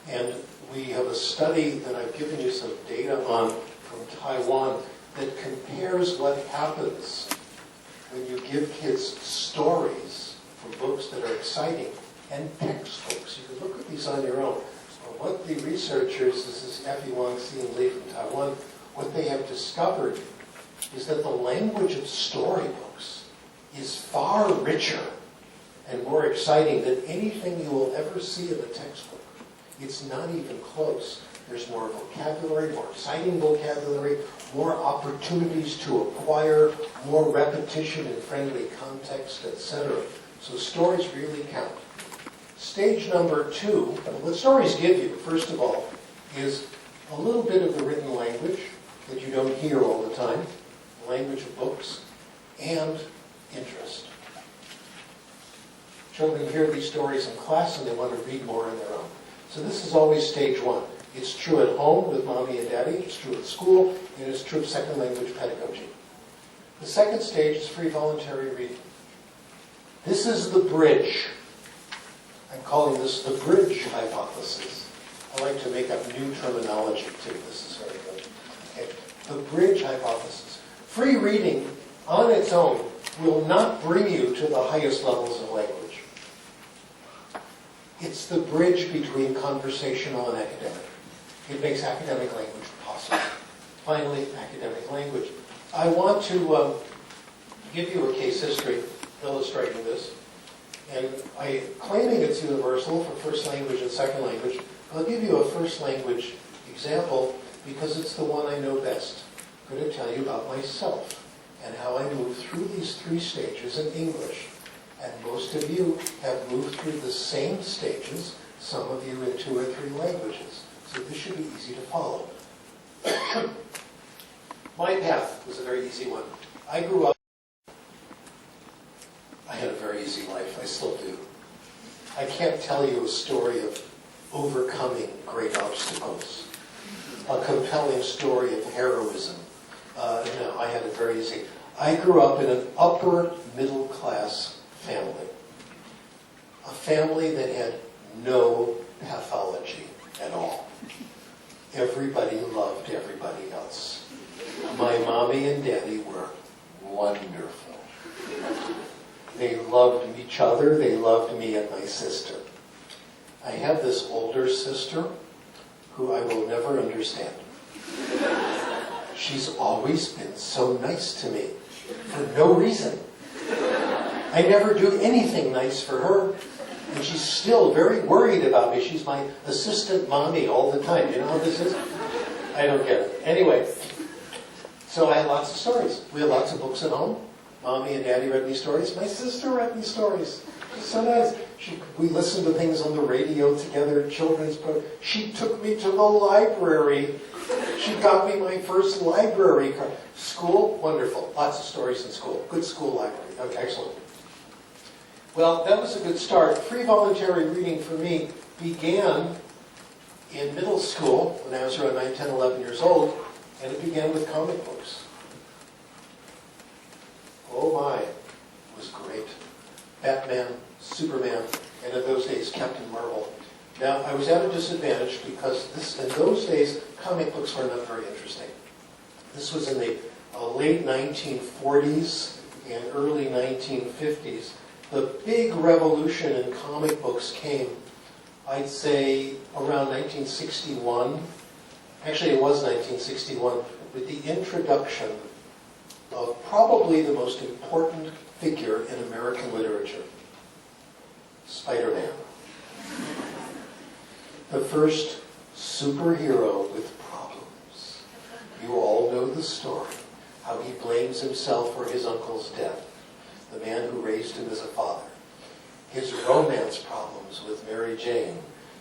And we have a study that I've given you some data on from Taiwan that compares what happens when you give kids stories from books that are exciting and textbooks. You can look at these on your own. Well, what the researchers, this is Effie Wang, Si, and Lee from Taiwan, what they have discovered is that the language of storybooks is far richer and more exciting than anything you will ever see in a textbook. It's not even close. There's more vocabulary, more exciting vocabulary, more opportunities to acquire, more repetition in friendly context, etc. So stories really count. Stage number 2, what stories give you, first of all, is a little bit of the written language that you don't hear all the time, the language of books, and interest. Children hear these stories in class and they want to read more on their own. So this is always stage 1. It's true at home with mommy and daddy, it's true at school, and it's true of second language pedagogy. The second stage is free voluntary reading. This is the bridge. I'm calling this the bridge hypothesis. I like to make up new terminology too. This is very good. Okay. The bridge hypothesis. Free reading on its own will not bring you to the highest levels of language. It's the bridge between conversational and academic. It makes academic language possible. Finally, academic language. I want to give you a case history illustrating this. And I'm claiming it's universal for first language and second language. I'll give you a first language example because it's the one I know best. I'm going to tell you about myself and how I moved through these 3 stages in English. And most of you have moved through the same stages, some of you in 2 or 3 languages. So this should be easy to follow. My path was a very easy one. I grew up. I had a very easy life. I still do. I can't tell you a story of overcoming great obstacles, a compelling story of heroism. No, I had it very easy. I grew up in an upper middle class family. A family that had no pathology at all. Everybody loved everybody else. My mommy and daddy were wonderful. They loved each other. They loved me and my sister. I have this older sister who I will never understand. She's always been so nice to me for no reason. I never do anything nice for her, and she's still very worried about me. She's my assistant mommy all the time. You know how this is? I don't get it. Anyway, so I had lots of stories. We had lots of books at home. Mommy and Daddy read me stories. My sister read me stories. She's so nice. We listened to things on the radio together, children's books. She took me to the library. She got me my first library card. School, wonderful. Lots of stories in school. Good school library. Okay, excellent. Well, that was a good start. Free voluntary reading for me began in middle school when I was around 9, 10, 11 years old, and it began with comic books. Oh my, it was great. Batman, Superman, and in those days, Captain Marvel. Now, I was at a disadvantage because in those days, comic books were not very interesting. This was in the late 1940s and early 1950s. The big revolution in comic books came, I'd say, around 1961. Actually, it was 1961, with the introduction of probably the most important figure in American literature, Spider-Man. The first superhero with problems. You all know the story, how he blames himself for his uncle's death, the man who raised him as a father, his romance problems with Mary Jane,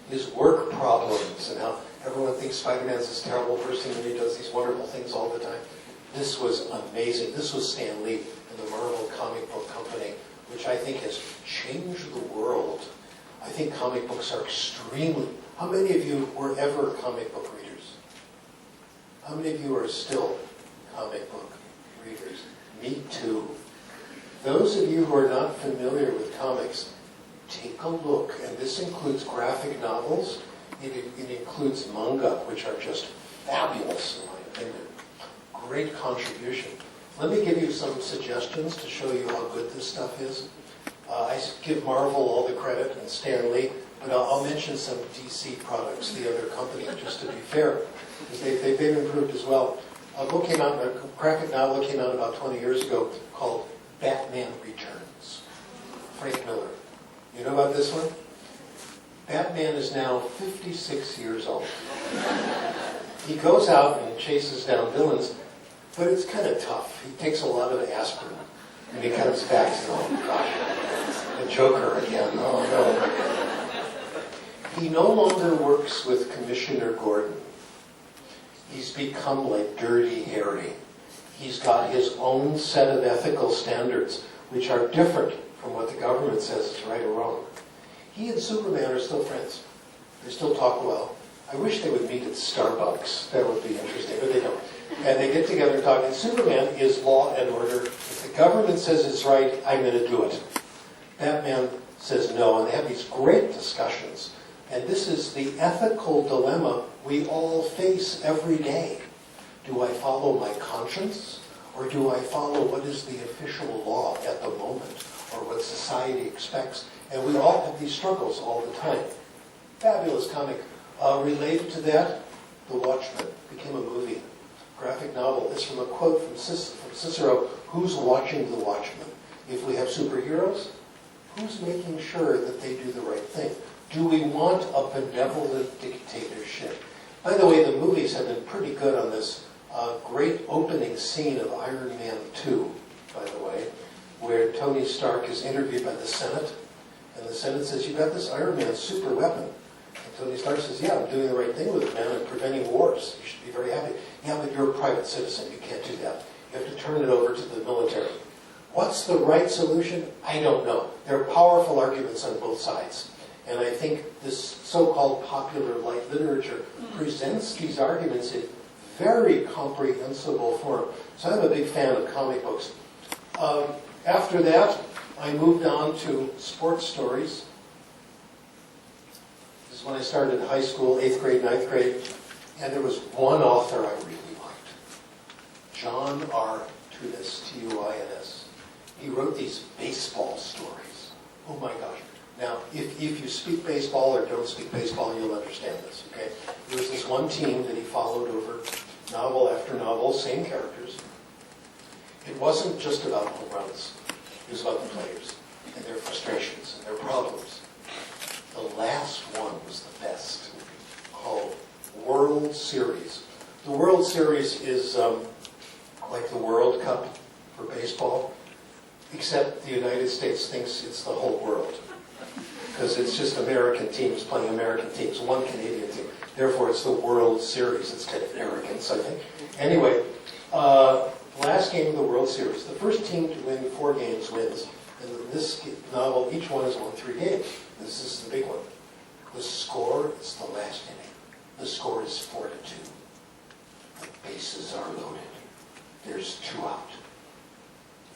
his work problems, and how everyone thinks Spider-Man's this terrible person and he does these wonderful things all the time. This was amazing. This was Stan Lee and the Marvel Comic Book Company, which I think has changed the world. I think comic books are extremely... How many of you were ever comic book readers? How many of you are still comic book readers? Me too. Those of you who are not familiar with comics, take a look. And this includes graphic novels. It includes manga, which are just fabulous, in my opinion. Great contribution. Let me give you some suggestions to show you how good this stuff is. I give Marvel all the credit and Stan Lee, but I'll mention some DC products, the other company, just to be fair, because they've improved as well. A graphic novel came out about 20 years ago called Batman Returns. Frank Miller. You know about this one? Batman is now 56 years old. He goes out and chases down villains, but it's kind of tough. He takes a lot of aspirin, and he comes back and says, oh gosh, the Joker again, oh no. He no longer works with Commissioner Gordon. He's become like Dirty Harry. He's got his own set of ethical standards, which are different from what the government says is right or wrong. He and Superman are still friends. They still talk well. I wish they would meet at Starbucks. That would be interesting, but they don't. And they get together and talk. And Superman is law and order. If the government says it's right, I'm going to do it. Batman says no, and they have these great discussions. And this is the ethical dilemma we all face every day. Do I follow my conscience, or do I follow what is the official law at the moment, or what society expects? And we all have these struggles all the time. Fabulous comic. Related to that, The Watchmen became a movie. Graphic novel. It's from a quote from Cicero, who's watching The Watchmen? If we have superheroes, who's making sure that they do the right thing? Do we want a benevolent dictatorship? By the way, the movies have been pretty good on this. Great opening scene of Iron Man 2, by the way, where Tony Stark is interviewed by the Senate, and the Senate says, you got this Iron Man super weapon. And Tony Stark says, yeah, I'm doing the right thing with it, man. I'm preventing wars. You should be very happy. Yeah, but you're a private citizen. You can't do that. You have to turn it over to the military. What's the right solution? I don't know. There are powerful arguments on both sides. And I think this so-called popular light literature presents these arguments in very comprehensible form. So I'm a big fan of comic books. After that, I moved on to sports stories. This is when I started in high school, 8th grade, 9th grade. And there was one author I really liked. John R. Tunis, T-U-I-N-S. He wrote these baseball stories. Oh my gosh. Now, if you speak baseball or don't speak baseball, you'll understand this, okay? There was this one team that he followed over novel after novel, same characters. It wasn't just about home runs. It was about the players and their frustrations and their problems. The last one was the best, called World Series. The World Series is like the World Cup for baseball, except the United States thinks it's the whole world. because it's just American teams playing American teams, one Canadian team. Therefore, it's the World Series. It's kind of arrogance, I think. Anyway, last game of the World Series. The first team to win 4 games wins. And in this novel, each one has won 3 games. This is the big one. The score is the last inning. The score is 4-2. The bases are loaded. There's 2 out.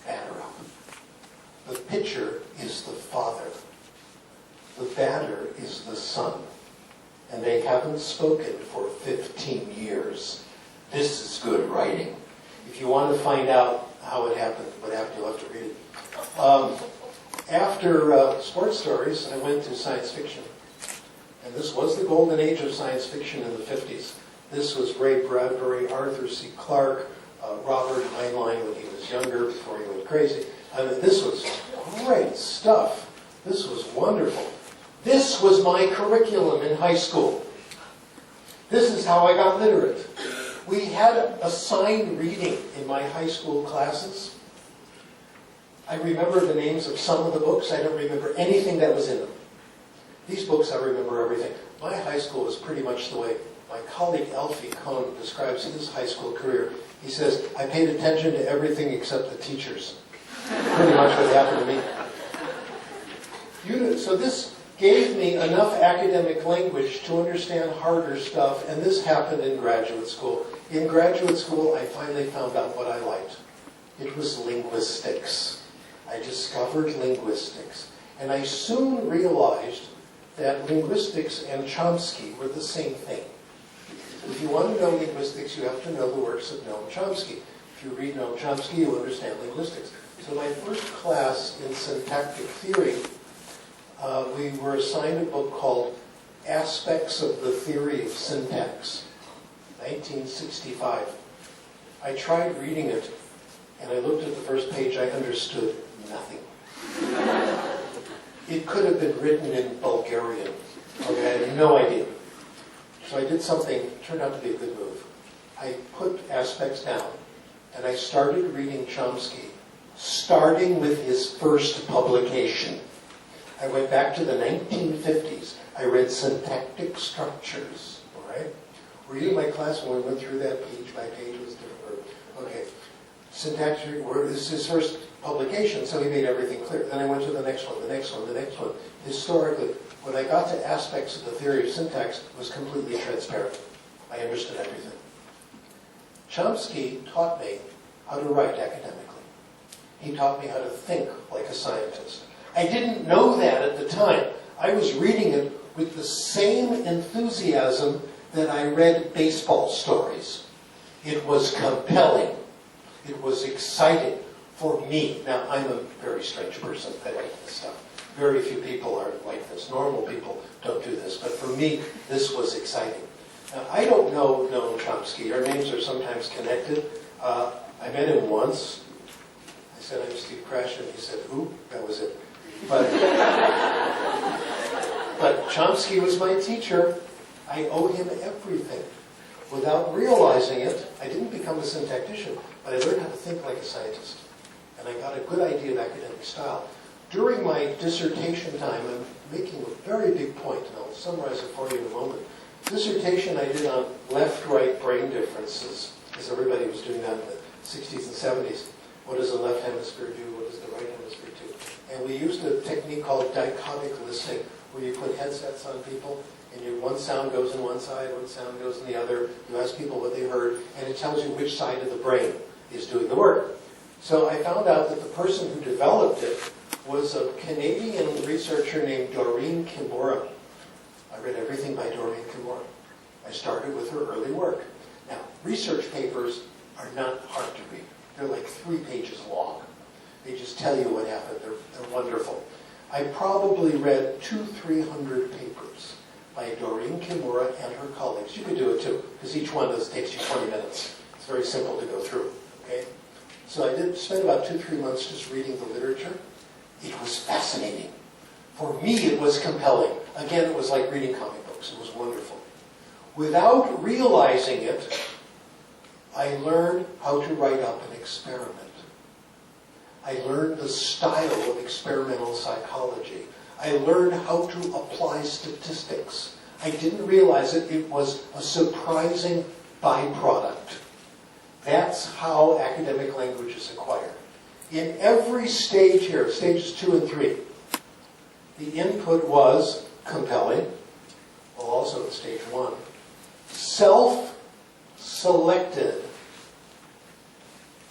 Batter up. The pitcher is the father. The batter is the son. And they haven't spoken for 15 years. This is good writing. If you want to find out how it happened, what happened, you'll have to read it. After sports stories, I went to science fiction. And this was the golden age of science fiction in the 50s. This was Ray Bradbury, Arthur C. Clarke, Robert Heinlein when he was younger, before he went crazy. I mean, this was great stuff. This was wonderful. This was my curriculum in high school. This is how I got literate. We had assigned reading in my high school classes. I remember the names of some of the books. I don't remember anything that was in them. These books, I remember everything. My high school was pretty much the way my colleague Alfie Kohn describes his high school career. He says, I paid attention to everything except the teachers. Pretty much what happened to me. So this gave me enough academic language to understand harder stuff, and this happened in graduate school. In graduate school, I finally found out what I liked. It was linguistics. I discovered linguistics. And I soon realized that linguistics and Chomsky were the same thing. If you want to know linguistics, you have to know the works of Noam Chomsky. If you read Noam Chomsky, you'll understand linguistics. So my first class in syntactic theory, we were assigned a book called Aspects of the Theory of Syntax, 1965. I tried reading it, and I looked at the first page, I understood nothing. It could have been written in Bulgarian. Okay, I had no idea. So I did something, turned out to be a good move. I put aspects down, and I started reading Chomsky, starting with his first publication. I went back to the 1950s. I read syntactic structures. All right? Were you in my class when we went through that page by page? It was different. Okay. Syntactic, this is his first publication, so he made everything clear. Then I went to the next one, the next one, the next one. Historically, when I got to aspects of the theory of syntax, it was completely transparent. I understood everything. Chomsky taught me how to write academically. He taught me how to think like a scientist. I didn't know that at the time. I was reading it with the same enthusiasm that I read baseball stories. It was compelling. It was exciting for me. Now, I'm a very strange person. I like this stuff. Very few people are like this. Normal people don't do this. But for me, this was exciting. Now, I don't know Noam Chomsky. Our names are sometimes connected. I met him once. I said, I'm Steve Krashen. He said, who? That was it. But Chomsky was my teacher. I owe him everything. Without realizing it, I didn't become a syntactician, but I learned how to think like a scientist. And I got a good idea of academic style. During my dissertation time, I'm making a very big point, and I'll summarize it for you in a moment. Dissertation I did on left-right brain differences, because everybody was doing that in the 60s and 70s. What does the left hemisphere do? What does the right hemisphere do? And we used a technique called dichotic listening, where you put headsets on people, and one sound goes in one side, one sound goes in the other. You ask people what they heard, and it tells you which side of the brain is doing the work. So I found out that the person who developed it was a Canadian researcher named Doreen Kimura. I read everything by Doreen Kimura. I started with her early work. Now, research papers are not hard to read. They're like 3 pages long. They just tell you what happened. They're wonderful. I probably read 200-300 papers by Doreen Kimura and her colleagues. You could do it too, because each one takes you 20 minutes. It's very simple to go through. Okay? So I spent about 2-3 months just reading the literature. It was fascinating. For me, it was compelling. Again, it was like reading comic books. It was wonderful. Without realizing it, I learned how to write up an experiment. I learned the style of experimental psychology. I learned how to apply statistics. I didn't realize it. It was a surprising byproduct. That's how academic language is acquired. In every stage here, stages 2 and 3, the input was compelling, well, also at stage 1, self-selected,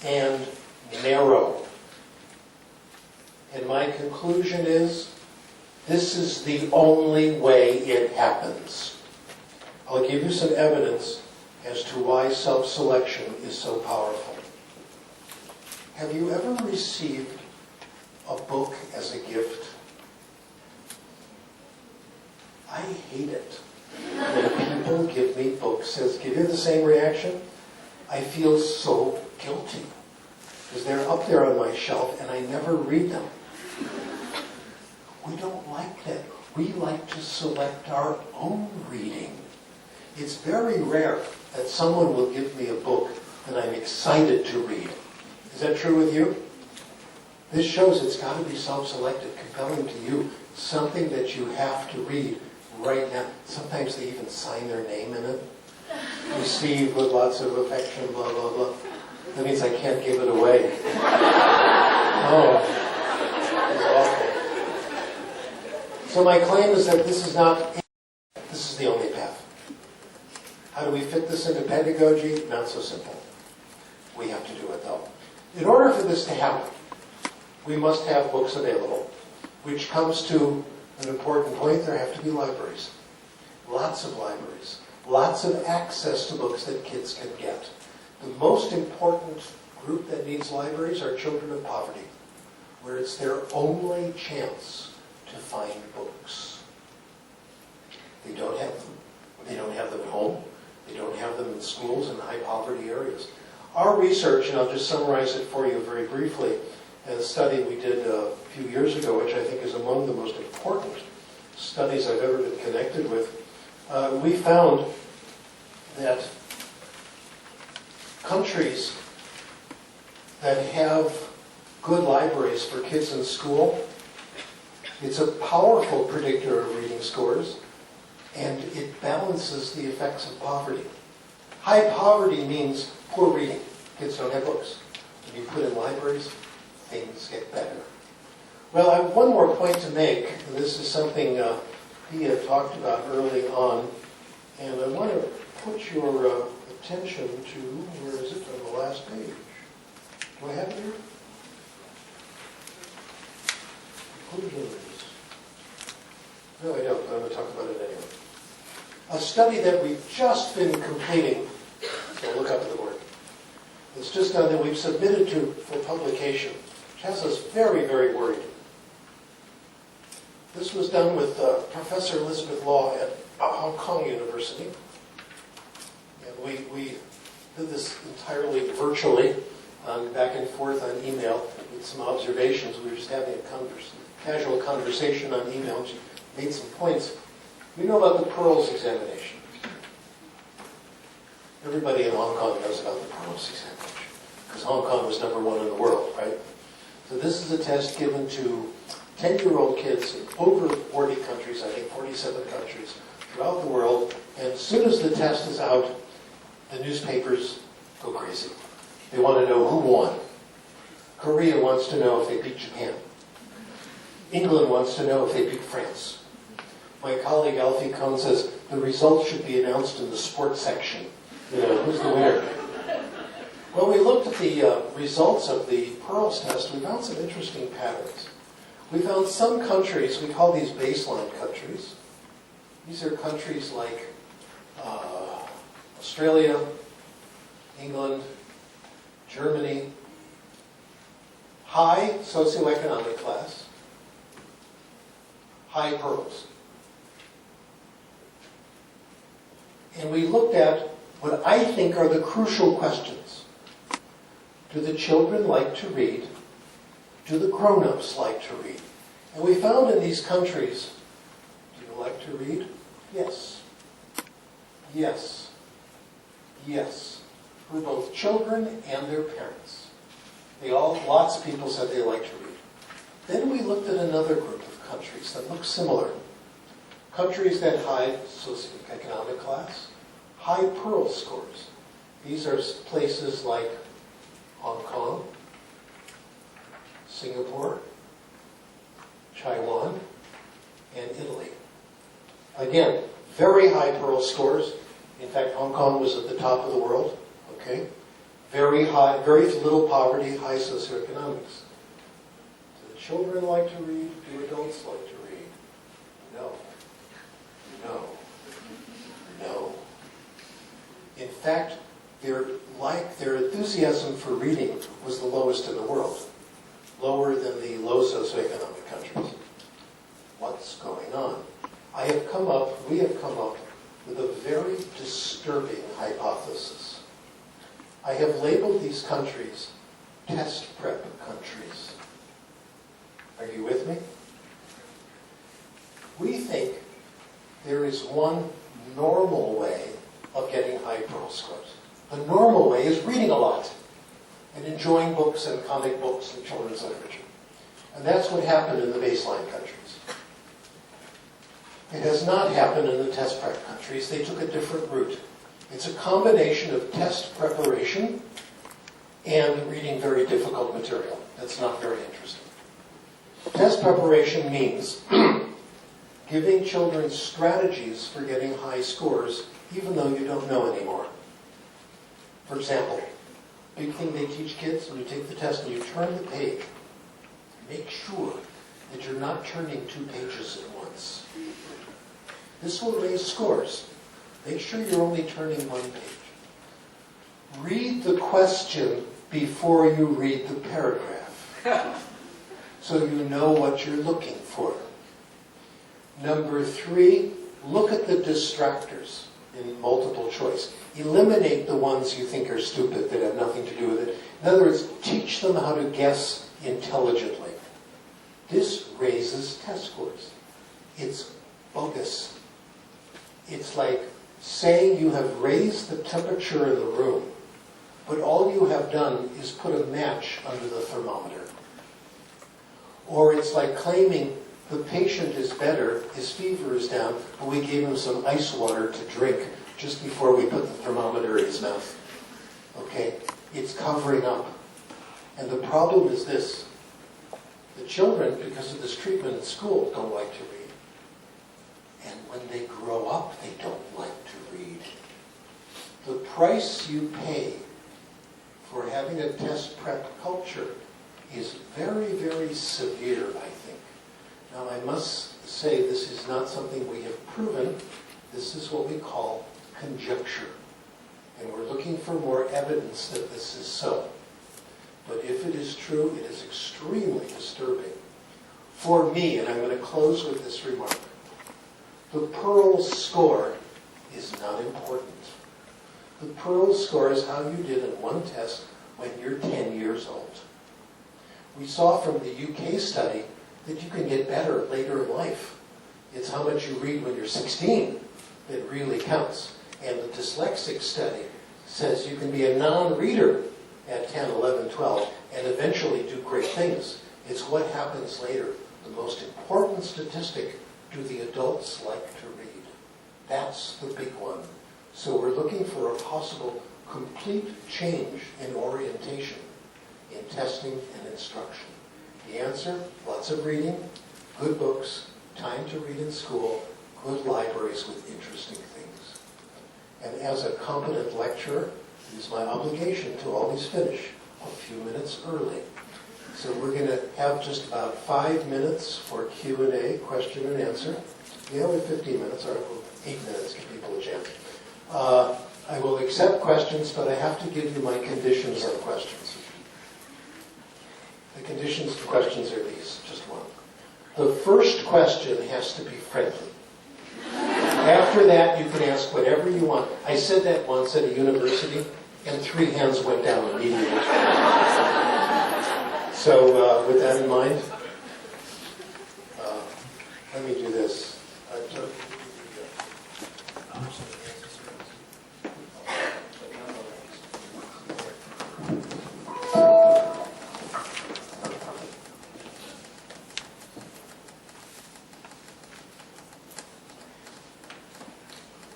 and narrow. And my conclusion is, this is the only way it happens. I'll give you some evidence as to why self-selection is so powerful. Have you ever received a book as a gift? I hate it when people give me books. Give you the same reaction? I feel so guilty because they're up there on my shelf and I never read them. We don't like that. We like to select our own reading. It's very rare that someone will give me a book that I'm excited to read. Is that true with you? This shows it's got to be self-selected, compelling to you, something that you have to read right now. Sometimes they even sign their name in it. Received with lots of affection, blah, blah, blah. That means I can't give it away. Oh, it's awful. So my claim is that this is the only path. How do we fit this into pedagogy? Not so simple. We have to do it though. In order for this to happen, we must have books available, which comes to an important point. There have to be libraries. Lots of libraries. Lots of access to books that kids can get. The most important group that needs libraries are children of poverty, where it's their only chance to find books. They don't have them. They don't have them at home. They don't have them in schools in high poverty areas. Our research, and I'll just summarize it for you very briefly, a study we did a few years ago, which I think is among the most important studies I've ever been connected with, we found that countries that have good libraries for kids in school, it's a powerful predictor of reading scores, and it balances the effects of poverty. High poverty means poor reading. Kids don't have books. When you put in libraries, things get better. Well, I have one more point to make. This is something Pia talked about early on, and I want to put your attention to, where is it, on the last page? Do I have it here? Conclusions. No, I don't, but I'm going to talk about it anyway. A study that we've just been completing, so look up at the board. It's just done that we've submitted to for publication, which has us very, very worried. This was done with Professor Elizabeth Law at Hong Kong University. And we did this entirely virtually, back and forth on email with some observations. We were just having a casual conversation on email, and she made some points. We know about the Pearls examination. Everybody in Hong Kong knows about the Pearls examination, because Hong Kong was #1 in the world, right? So this is a test given to 10-year-old kids in over 40 countries, I think 47 countries throughout the world, and as soon as the test is out, the newspapers go crazy. They want to know who won. Korea wants to know if they beat Japan. England wants to know if they beat France. My colleague Alfie Cohn says the results should be announced in the sports section. You know, who's the winner? When we looked at the results of the Pearls test, we found some interesting patterns. We found some countries, we call these baseline countries. These are countries like Australia, England, Germany, high socioeconomic class, high Pearls. And we looked at what I think are the crucial questions. Do the children like to read? Do the grown-ups like to read? And we found in these countries, do you like to read? Yes. Yes. Yes. For both children and their parents. Lots of people said they like to read. Then we looked at another group of countries that look similar. Countries that high socioeconomic class, high Pearl scores. These are places like Hong Kong, Singapore, Taiwan, and Italy. Again, very high Pearl scores. In fact, Hong Kong was at the top of the world. Okay? Very high, very little poverty, high socioeconomics. Do the children like to read? Do adults like to read? No. No. No. In fact, their enthusiasm for reading was the lowest in the world, lower than the low socioeconomic countries. What's going on? We have come up with a very disturbing hypothesis. I have labeled these countries test prep countries. Are you with me? We think there is one normal way of getting high Pearl scores. The normal way is reading a lot and enjoying books and comic books and children's literature. And that's what happened in the baseline countries. It has not happened in the test prep countries. They took a different route. It's a combination of test preparation and reading very difficult material. That's not very interesting. Test preparation means giving children strategies for getting high scores even though you don't know anymore. For example, big thing they teach kids when you take the test and you turn the page, make sure that you're not turning 2 pages at once. This will raise scores. Make sure you're only turning 1 page. Read the question before you read the paragraph, so you know what you're looking for. Number 3, look at the distractors in multiple choice. Eliminate the ones you think are stupid that have nothing to do with it. In other words, teach them how to guess intelligently. This raises test scores. It's bogus. It's like saying you have raised the temperature in the room, but all you have done is put a match under the thermometer. Or it's like claiming the patient is better, his fever is down, but we gave him some ice water to drink just before we put the thermometer in his mouth. Okay? It's covering up. And the problem is this. The children, because of this treatment in school, don't like to read. And when they grow up, they don't like to read. The price you pay for having a test prep culture is very, very severe, I think. Now, I must say this is not something we have proven. This is what we call conjecture. And we're looking for more evidence that this is so. But if it is true, it is extremely disturbing. For me, and I'm going to close with this remark, the Pearl score is not important. The Pearl score is how you did in one test when you're 10 years old. We saw from the UK study that you can get better later in life. It's how much you read when you're 16 that really counts. And the dyslexic study says you can be a non-reader at 10, 11, 12, and eventually do great things. It's what happens later. The most important statistic, do the adults like to read? That's the big one. So we're looking for a possible complete change in orientation, in testing and instruction. The answer, lots of reading, good books, time to read in school, good libraries with interesting things. And as a competent lecturer, it is my obligation to always finish a few minutes early. So we're going to have just about 5 minutes for Q&A, question and answer. We have 15 minutes, or 8 minutes, give people a chance. I will accept questions, but I have to give you my conditions on questions. The conditions for questions are these, just one. The first question has to be friendly. After that, you can ask whatever you want. I said that once at a university, and 3 hands went down immediately. So with that in mind, let me do this.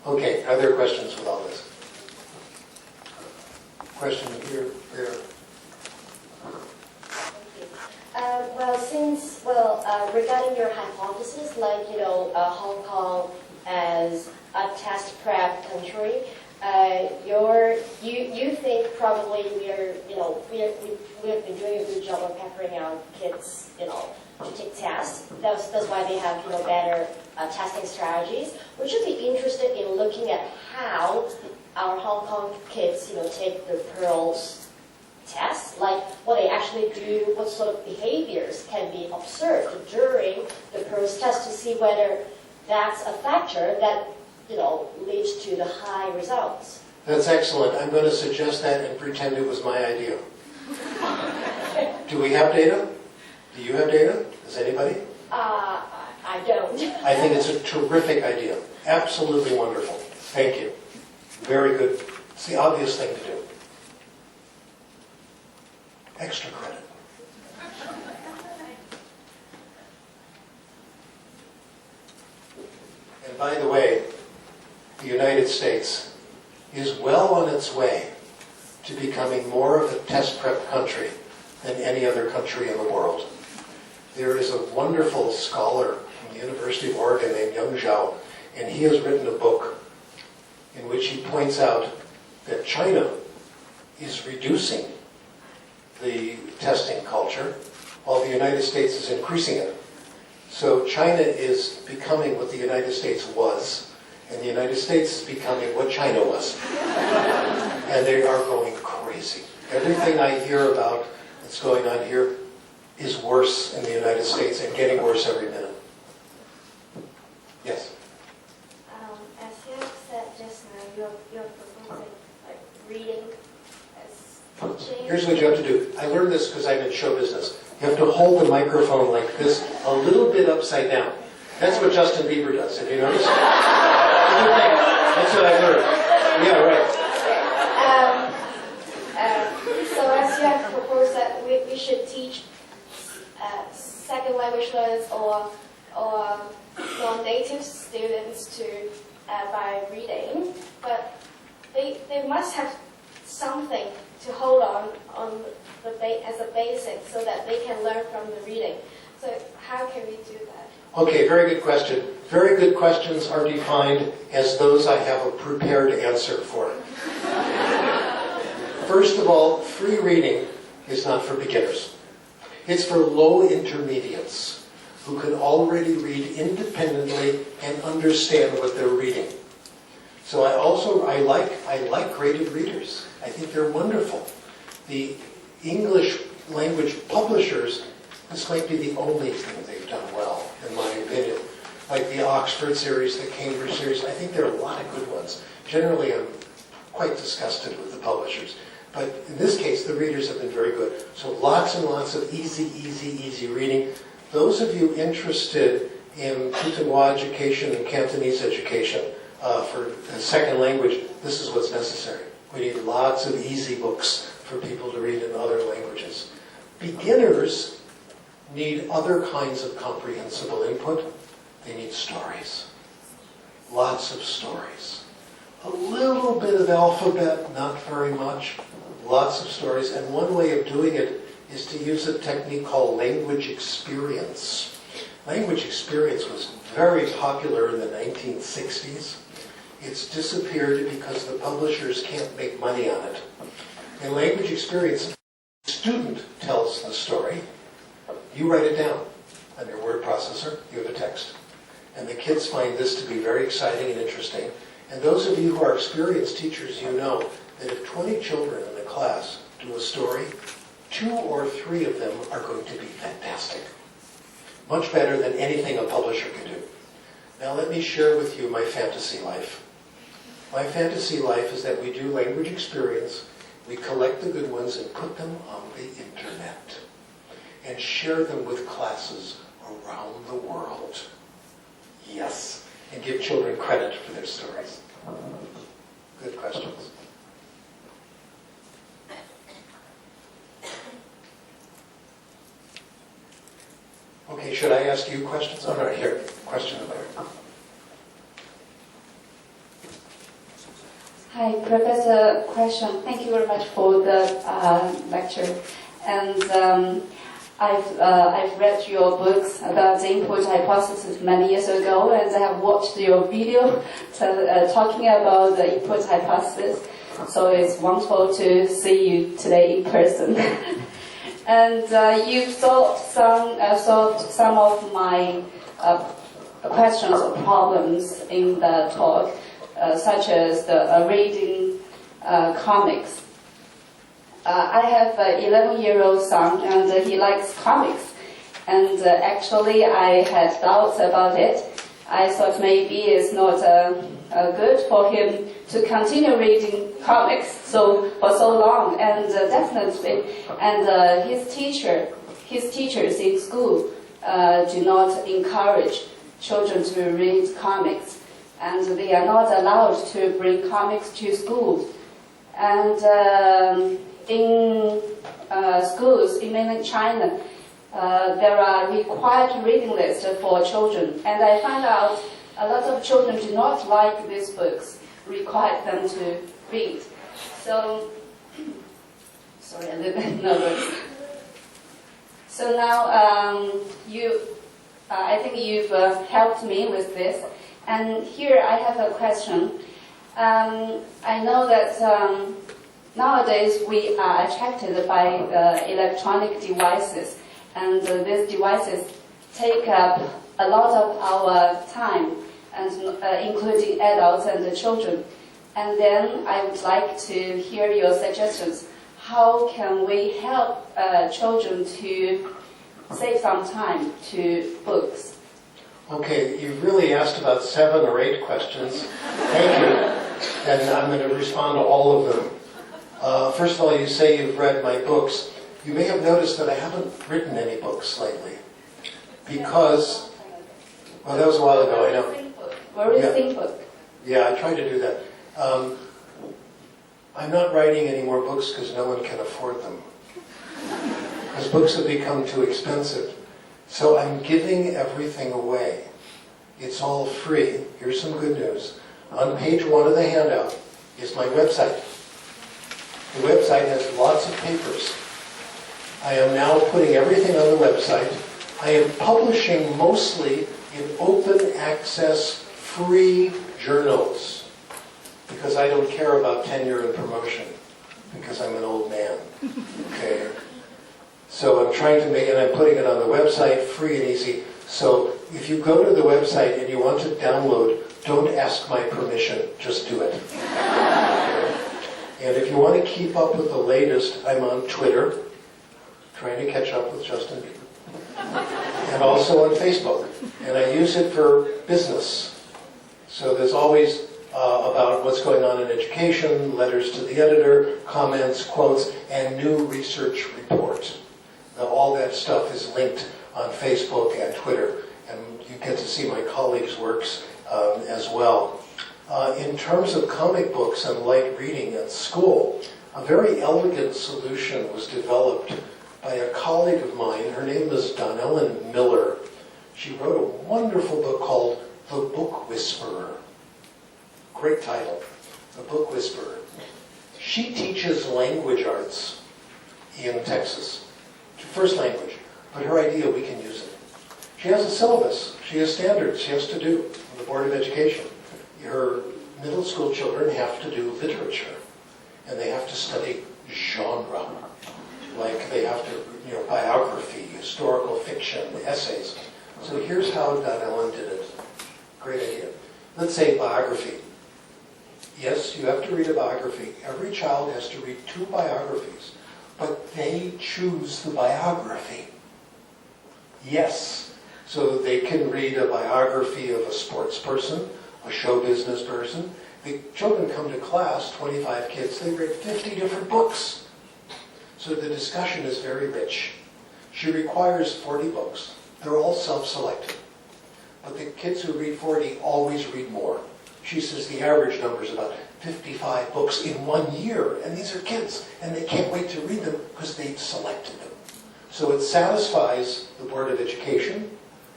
Okay, are there questions with all this? Question here, there. Regarding your hypothesis, like, Hong Kong as a test prep country, you think probably we have been doing a good job of preparing our kids, to take tests. That's why they have, better testing strategies. Would you be interested in looking at how our Hong Kong kids, take the Pearls tests, like what they actually do, what sort of behaviors can be observed during the Pearls test to see whether that's a factor that, leads to the high results? That's excellent. I'm going to suggest that and pretend it was my idea. Do we have data? Do you have data? Does anybody? I don't. I think it's a terrific idea. Absolutely wonderful. Thank you. Very good. It's the obvious thing to do. Extra credit. And by the way, the United States is well on its way to becoming more of a test prep country than any other country in the world. There is a wonderful scholar from the University of Oregon named Young Zhao, and he has written a book in which he points out that China is reducing the testing culture while the United States is increasing it. So China is becoming what the United States was, and the United States is becoming what China was. And they are going crazy. Everything I hear about that's going on here is worse in the United States and getting worse every minute. Yes? As you said just now, you're proposing like reading as teaching. Here's what you have to do. I learned this because I'm in show business. You have to hold the microphone like this, a little bit upside down. That's what Justin Bieber does. Have you noticed? That's what I learned. Yeah, right. So as you have proposed that we should teach second language learners or non-native students to by reading, but they must have something to hold on as a basic so that they can learn from the reading. So how can we do that? Okay, very good question. Very good questions are defined as those I have a prepared answer for. First of all, free reading is not for beginners. It's for low intermediates who can already read independently and understand what they're reading. So I like graded readers. I think they're wonderful. The English language publishers, this might be the only thing they've done well, in my opinion. Like the Oxford series, the Cambridge series, I think there are a lot of good ones. Generally, I'm quite disgusted with the publishers. But in this case, the readers have been very good. So lots and lots of easy reading. Those of you interested in Putonghua education and Cantonese education for a second language, this is what's necessary. We need lots of easy books for people to read in other languages. Beginners need other kinds of comprehensible input. They need stories. Lots of stories. A little bit of alphabet, not very much. Lots of stories. And one way of doing it is to use a technique called language experience. Language experience was very popular in the 1960s. It's disappeared because the publishers can't make money on it. In language experience, the student tells the story. You write it down on your word processor. You have a text. And the kids find this to be very exciting and interesting. And those of you who are experienced teachers, you know that if 20 children in a class do a story, 2 or 3 of them are going to be fantastic. Much better than anything a publisher can do. Now let me share with you my fantasy life. My fantasy life is that we do language experience, we collect the good ones and put them on the internet and share them with classes around the world. Yes, and give children credit for their stories. Good questions. Okay, should I ask you questions? Oh, no, here, question over there. Hi, Professor Krashen. Thank you very much for the lecture. And I've read your books about the input hypothesis many years ago, and I have watched your video talking about the input hypothesis. So it's wonderful to see you today in person. And you've solved some of my questions or problems in the talk, such as the reading comics. I have an 11-year-old son, and he likes comics. And actually, I had doubts about it. I thought maybe it's not good for him to continue reading comics for so long. And definitely, and his teachers in school do not encourage children to read comics, and they are not allowed to bring comics to school. And in schools in mainland China, there are required reading lists for children, and I found out a lot of children do not like these books, require them to read. So, sorry, a little bit nervous. So now I think you've helped me with this, and here I have a question. I know that nowadays we are attracted by electronic devices, and these devices take up a lot of our time, and including adults and the children. And then I would like to hear your suggestions. How can we help children to save some time to books? Okay, you've really asked about 7 or 8 questions. Thank you. And I'm going to respond to all of them. First of all, you say you've read my books. You may have noticed that I haven't written any books lately. Because, well, that was a while ago, I know. Very thin book. Yeah, I tried to do that. I'm not writing any more books because no one can afford them. Because books have become too expensive. So I'm giving everything away. It's all free. Here's some good news. On page 1 of the handout is my website. The website has lots of papers. I am now putting everything on the website. I am publishing mostly in open access, free journals, because I don't care about tenure and promotion, because I'm an old man. Okay. So I'm trying to make it, I'm putting it on the website, free and easy. So if you go to the website and you want to download, don't ask my permission, just do it. Okay. And if you want to keep up with the latest, I'm on Twitter, trying to catch up with Justin Bieber, and also on Facebook. And I use it for business. So there's always about what's going on in education, letters to the editor, comments, quotes, and new research reports. Now, all that stuff is linked on Facebook and Twitter, and you get to see my colleagues' works as well. In terms of comic books and light reading at school, a very elegant solution was developed by a colleague of mine. Her name is Donnellen Miller. She wrote a wonderful book called The Book Whisperer. Great title, The Book Whisperer. She teaches language arts in Texas, first language, but her idea, we can use it. She has a syllabus, she has standards she has to do on the Board of Education. Her middle school children have to do literature, and they have to study genre. Like they have to, biography, historical fiction, essays. So here's how Donnellen did it. Great idea. Let's say biography. Yes, you have to read a biography. Every child has to read 2 biographies, but they choose the biography. Yes, so they can read a biography of a sports person, a show business person. The children come to class, 25 kids, they read 50 different books. So the discussion is very rich. She requires 40 books. They're all self-selected. But the kids who read 40 always read more. She says the average number is about 55 books in 1 year. And these are kids, and they can't wait to read them because they've selected them. So it satisfies the Board of Education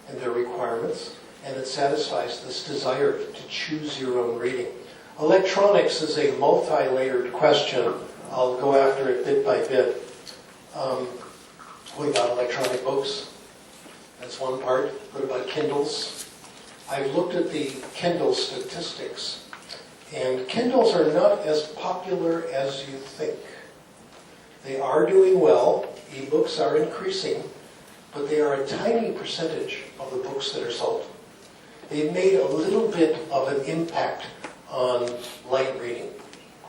and their requirements, and it satisfies this desire to choose your own reading. Electronics is a multi-layered question. I'll go after it bit by bit. We got electronic books. That's one part. What about Kindles? I've looked at the Kindle statistics, and Kindles are not as popular as you think. They are doing well. E-books are increasing, but they are a tiny percentage of the books that are sold. They've made a little bit of an impact on light reading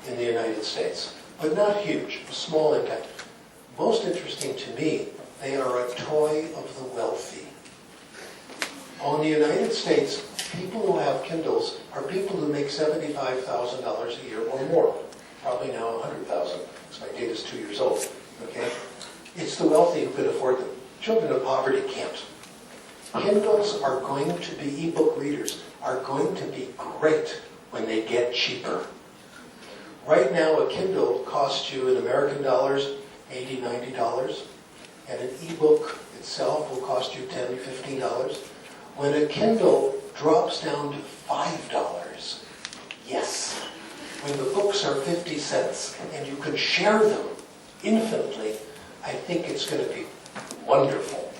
in the United States, but not huge, a small impact. Most interesting to me, they are a toy of the wealthy. In the United States, people who have Kindles are people who make $75,000 a year or more. Probably now $100,000, because my data's 2 years old. Okay? It's the wealthy who can afford them. Children of poverty can't. Kindles are going to be, e-book readers are going to be great when they get cheaper. Right now, a Kindle costs you in American dollars $80, $90, and an e-book itself will cost you $10, $15. When a Kindle drops down to $5, yes. When the books are 50 cents and you can share them infinitely, I think it's going to be wonderful.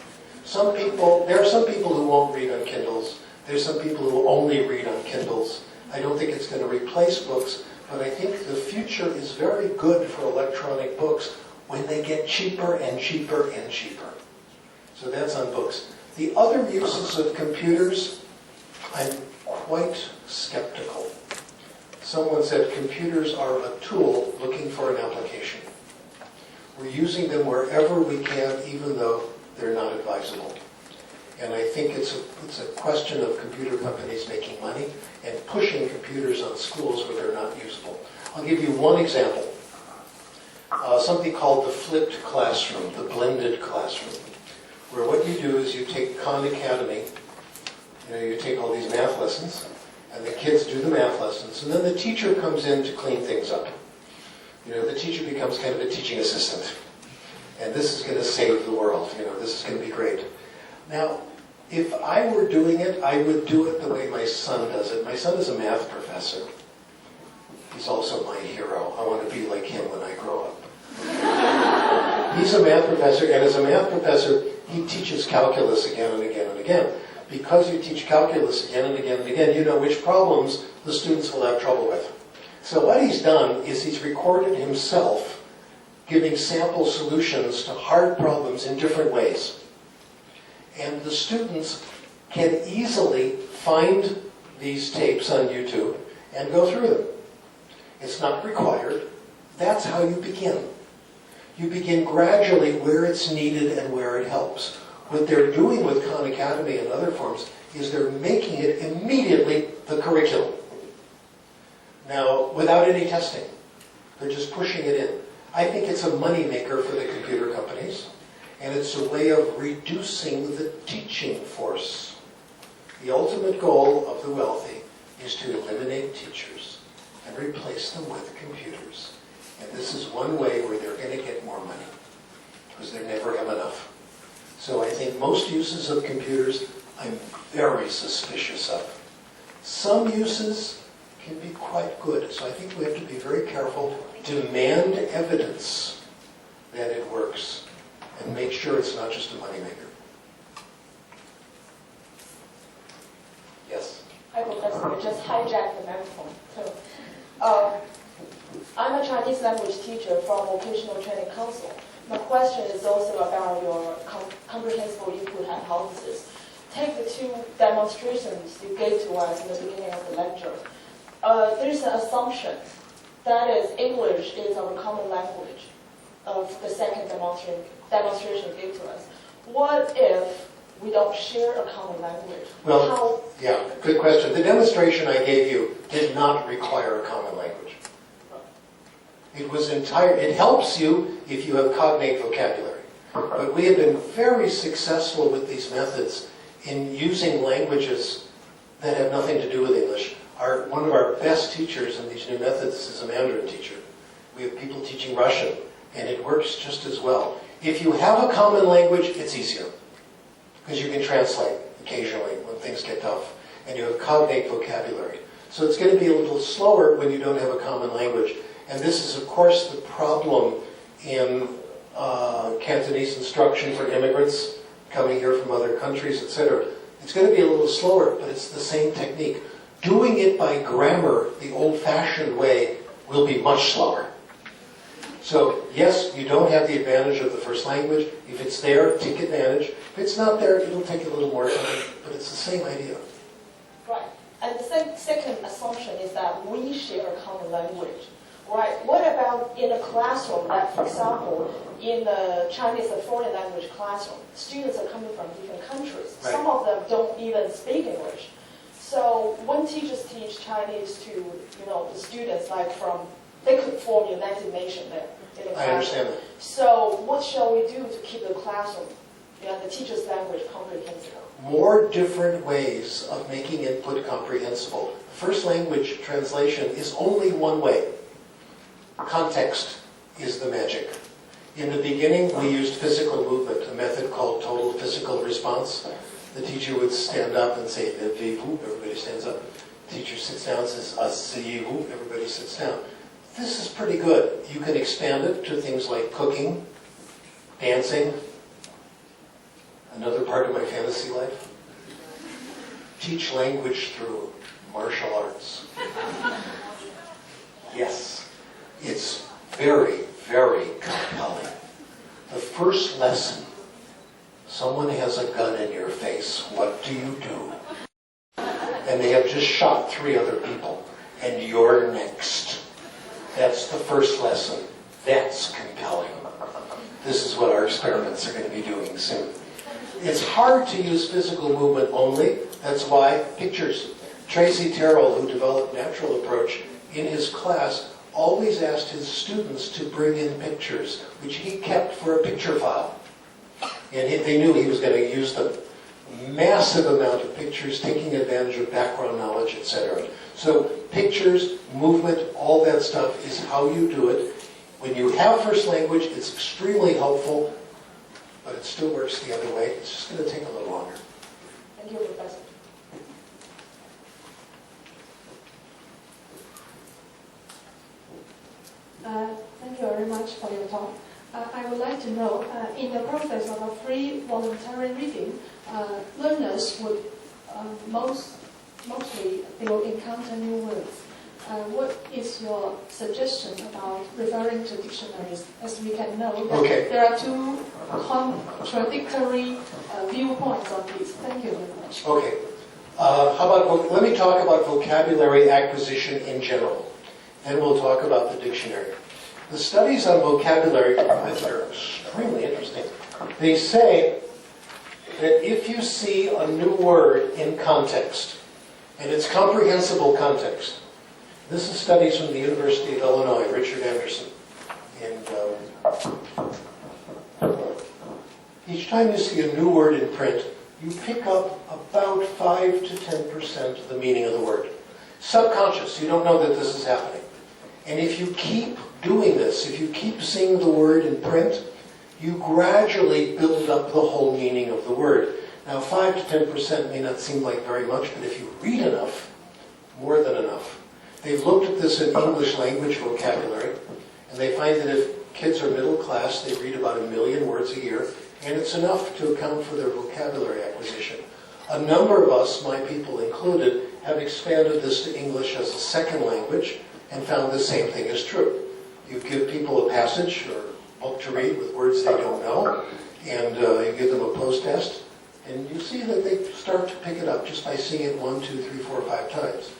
There are some people who won't read on Kindles. There's some people who only read on Kindles. I don't think it's going to replace books, but I think the future is very good for electronic books when they get cheaper and cheaper and cheaper. So that's on books. The other uses of computers, I'm quite skeptical. Someone said computers are a tool looking for an application. We're using them wherever we can, even though they're not advisable. And I think it's a question of computer companies making money and pushing computers on schools where they're not useful. I'll give you one example. Something called the flipped classroom, the blended classroom, where what you do is you take Khan Academy, you take all these math lessons, and the kids do the math lessons, and then the teacher comes in to clean things up. The teacher becomes kind of a teaching assistant. And this is going to save the world. This is going to be great. Now, if I were doing it, I would do it the way my son does it. My son is a math professor. He's also my hero. I want to be like him when I grow up. He's a math professor, and as a math professor, he teaches calculus again and again and again. Because you teach calculus again and again and again, you know which problems the students will have trouble with. So what he's done is he's recorded himself giving sample solutions to hard problems in different ways. And the students can easily find these tapes on YouTube and go through them. It's not required. That's how you begin. You begin gradually where it's needed and where it helps. What they're doing with Khan Academy and other forms is they're making it immediately the curriculum. Now, without any testing. They're just pushing it in. I think it's a moneymaker for the computer companies, and it's a way of reducing the teaching force. The ultimate goal of the wealthy is to eliminate teachers and replace them with computers. And this is one way where they're going to get more money, because they never have enough. So I think most uses of computers I'm very suspicious of. Some uses can be quite good, so I think we have to be very careful, demand evidence that it works, and make sure it's not just a moneymaker. Yes? Hi, Professor. I just hijacked the microphone. I'm a Chinese language teacher from Vocational Training Council. My question is also about your comprehensible input hypothesis. Take the two demonstrations you gave to us in the beginning of the lecture. There's an assumption that is English is our common language of the second demonstration you gave to us. What if we don't share a common language? Well, yeah, good question. The demonstration I gave you did not require a common language. It helps you if you have cognate vocabulary. But we have been very successful with these methods in using languages that have nothing to do with English. One of our best teachers in these new methods is a Mandarin teacher. We have people teaching Russian, and it works just as well. If you have a common language, it's easier, because you can translate occasionally when things get tough, and you have cognate vocabulary. So it's going to be a little slower when you don't have a common language. And this is, of course, the problem in Cantonese instruction for immigrants coming here from other countries, etc. It's going to be a little slower, but it's the same technique. Doing it by grammar, the old-fashioned way, will be much slower. So, yes, you don't have the advantage of the first language. If it's there, take advantage. If it's not there, it'll take a little more time, but it's the same idea. Right. And the second assumption is that we share a common language. Right. What about in a classroom, like for example, in the Chinese and foreign language classroom, students are coming from different countries. Right. Some of them don't even speak English. So when teachers teach Chinese to, the students they could form United Nations there in the classroom. I understand that. So what shall we do to keep the classroom, the teacher's language comprehensible? More different ways of making input comprehensible. First language translation is only one way. Context is the magic. In the beginning, we used physical movement, a method called total physical response. The teacher would stand up and say, levez-vous, everybody stands up. The teacher sits down and says, asseyez-vous, everybody sits down. This is pretty good. You can expand it to things like cooking, dancing, another part of my fantasy life. Teach language through martial arts. Yes. It's very, very compelling. The first lesson, someone has a gun in your face, what do you do? And they have just shot 3 other people, and you're next. That's the first lesson. That's compelling. This is what our experiments are going to be doing soon. It's hard to use physical movement only. That's why pictures. Tracy Terrell, who developed Natural Approach, in his class, always asked his students to bring in pictures, which he kept for a picture file. And they knew he was going to use them. Massive amount of pictures, taking advantage of background knowledge, etc. So pictures, movement, all that stuff is how you do it. When you have first language, it's extremely helpful, but it still works the other way. It's just going to take a little longer. Thank you, Professor. Thank you very much for your talk. I would like to know, in the process of a free voluntary reading, learners would mostly they will encounter new words. What is your suggestion about referring to dictionaries? As we can know, that there are 2 contradictory viewpoints on this. Thank you very much. Okay. Let me talk about vocabulary acquisition in general. Then we'll talk about the dictionary. The studies on vocabulary are extremely interesting. They say that if you see a new word in context, and it's comprehensible context, this is studies from the University of Illinois, Richard Anderson. And each time you see a new word in print, you pick up about 5 to 10% of the meaning of the word. Subconscious, you don't know that this is happening. And if you keep doing this, if you keep seeing the word in print, you gradually build up the whole meaning of the word. Now, 5 to 10% may not seem like very much, but if you read enough, more than enough. They've looked at this in English language vocabulary, and they find that if kids are middle class, they read about 1 million words a year, and it's enough to account for their vocabulary acquisition. A number of us, my people included, have expanded this to English as a second language, and found the same thing is true. You give people a passage or book to read with words they don't know, and you give them a post test, and you see that they start to pick it up just by seeing it 1, 2, 3, 4, 5 times.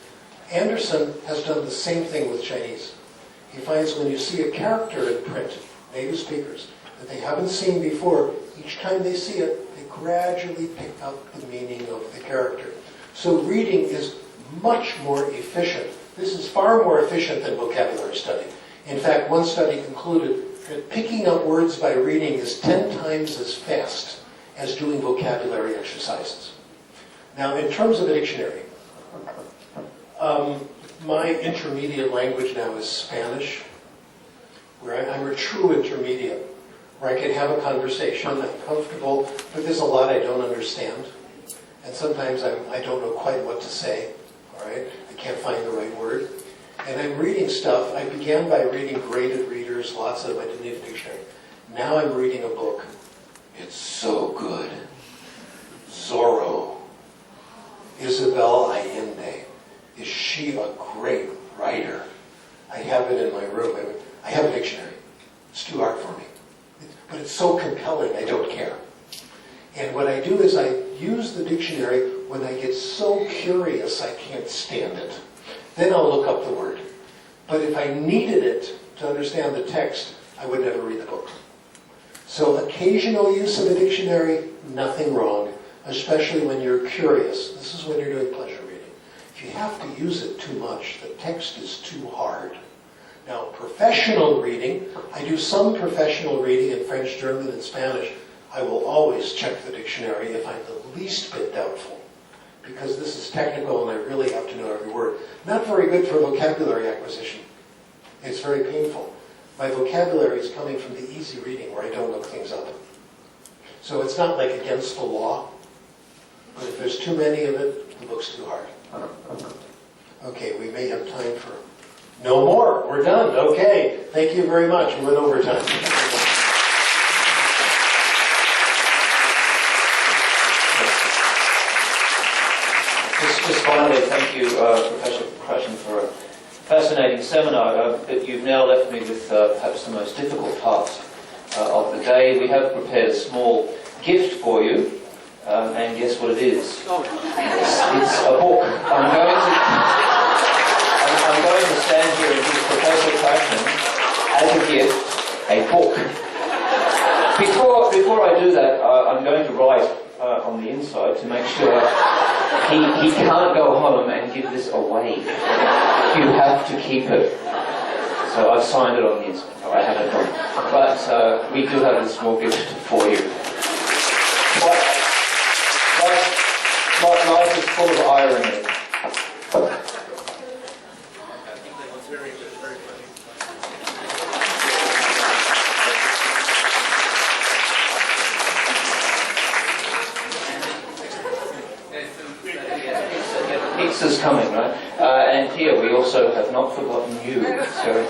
Anderson has done the same thing with Chinese. He finds when you see a character in print, native speakers, that they haven't seen before, each time they see it, they gradually pick up the meaning of the character. So reading is much more efficient. This is far more efficient than vocabulary study. In fact, one study concluded that picking up words by reading is 10 times as fast as doing vocabulary exercises. Now, in terms of a dictionary, my intermediate language now is Spanish, where I'm a true intermediate, where I can have a conversation, I'm comfortable, but there's a lot I don't understand. And sometimes I don't know quite what to say. all right? I can't find the right word. And I'm reading stuff. I began by reading graded readers, lots of them. I didn't need a dictionary. Now I'm reading a book. It's so good. Zorro. Isabel Allende. Is she a great writer? I have it in my room. I have a dictionary. It's too hard for me. But it's so compelling, I don't care. And what I do is I use the dictionary when I get so curious I can't stand it. Then I'll look up the word. But if I needed it to understand the text, I would never read the book. So occasional use of a dictionary, nothing wrong, especially when you're curious. This is when you're doing pleasure reading. If you have to use it too much, the text is too hard. Now, professional reading, I do some professional reading in French, German, and Spanish. I will always check the dictionary if I'm the least bit doubtful, because this is technical and I really have to know every word. Not very good for vocabulary acquisition. It's very painful. My vocabulary is coming from the easy reading where I don't look things up. So it's not like against the law, but if there's too many of it, the book's too hard. Okay, we may have time for no more. We're done. Okay, thank you very much. We went over time. Just finally, thank you, Professor Krashen, for a fascinating seminar. But you've now left me with perhaps the most difficult part of the day. We have prepared a small gift for you, and guess what it is? It's a book. I'm going to stand here and give Professor Krashen, as a gift, a book. Before I do that, I'm going to write on the inside to make sure he can't go home and give this away. You have to keep it. So I've signed it on the inside. I haven't done. But we do have a small gift for you. But life is full of irony. Pizza's coming, right? And here we also have not forgotten you. So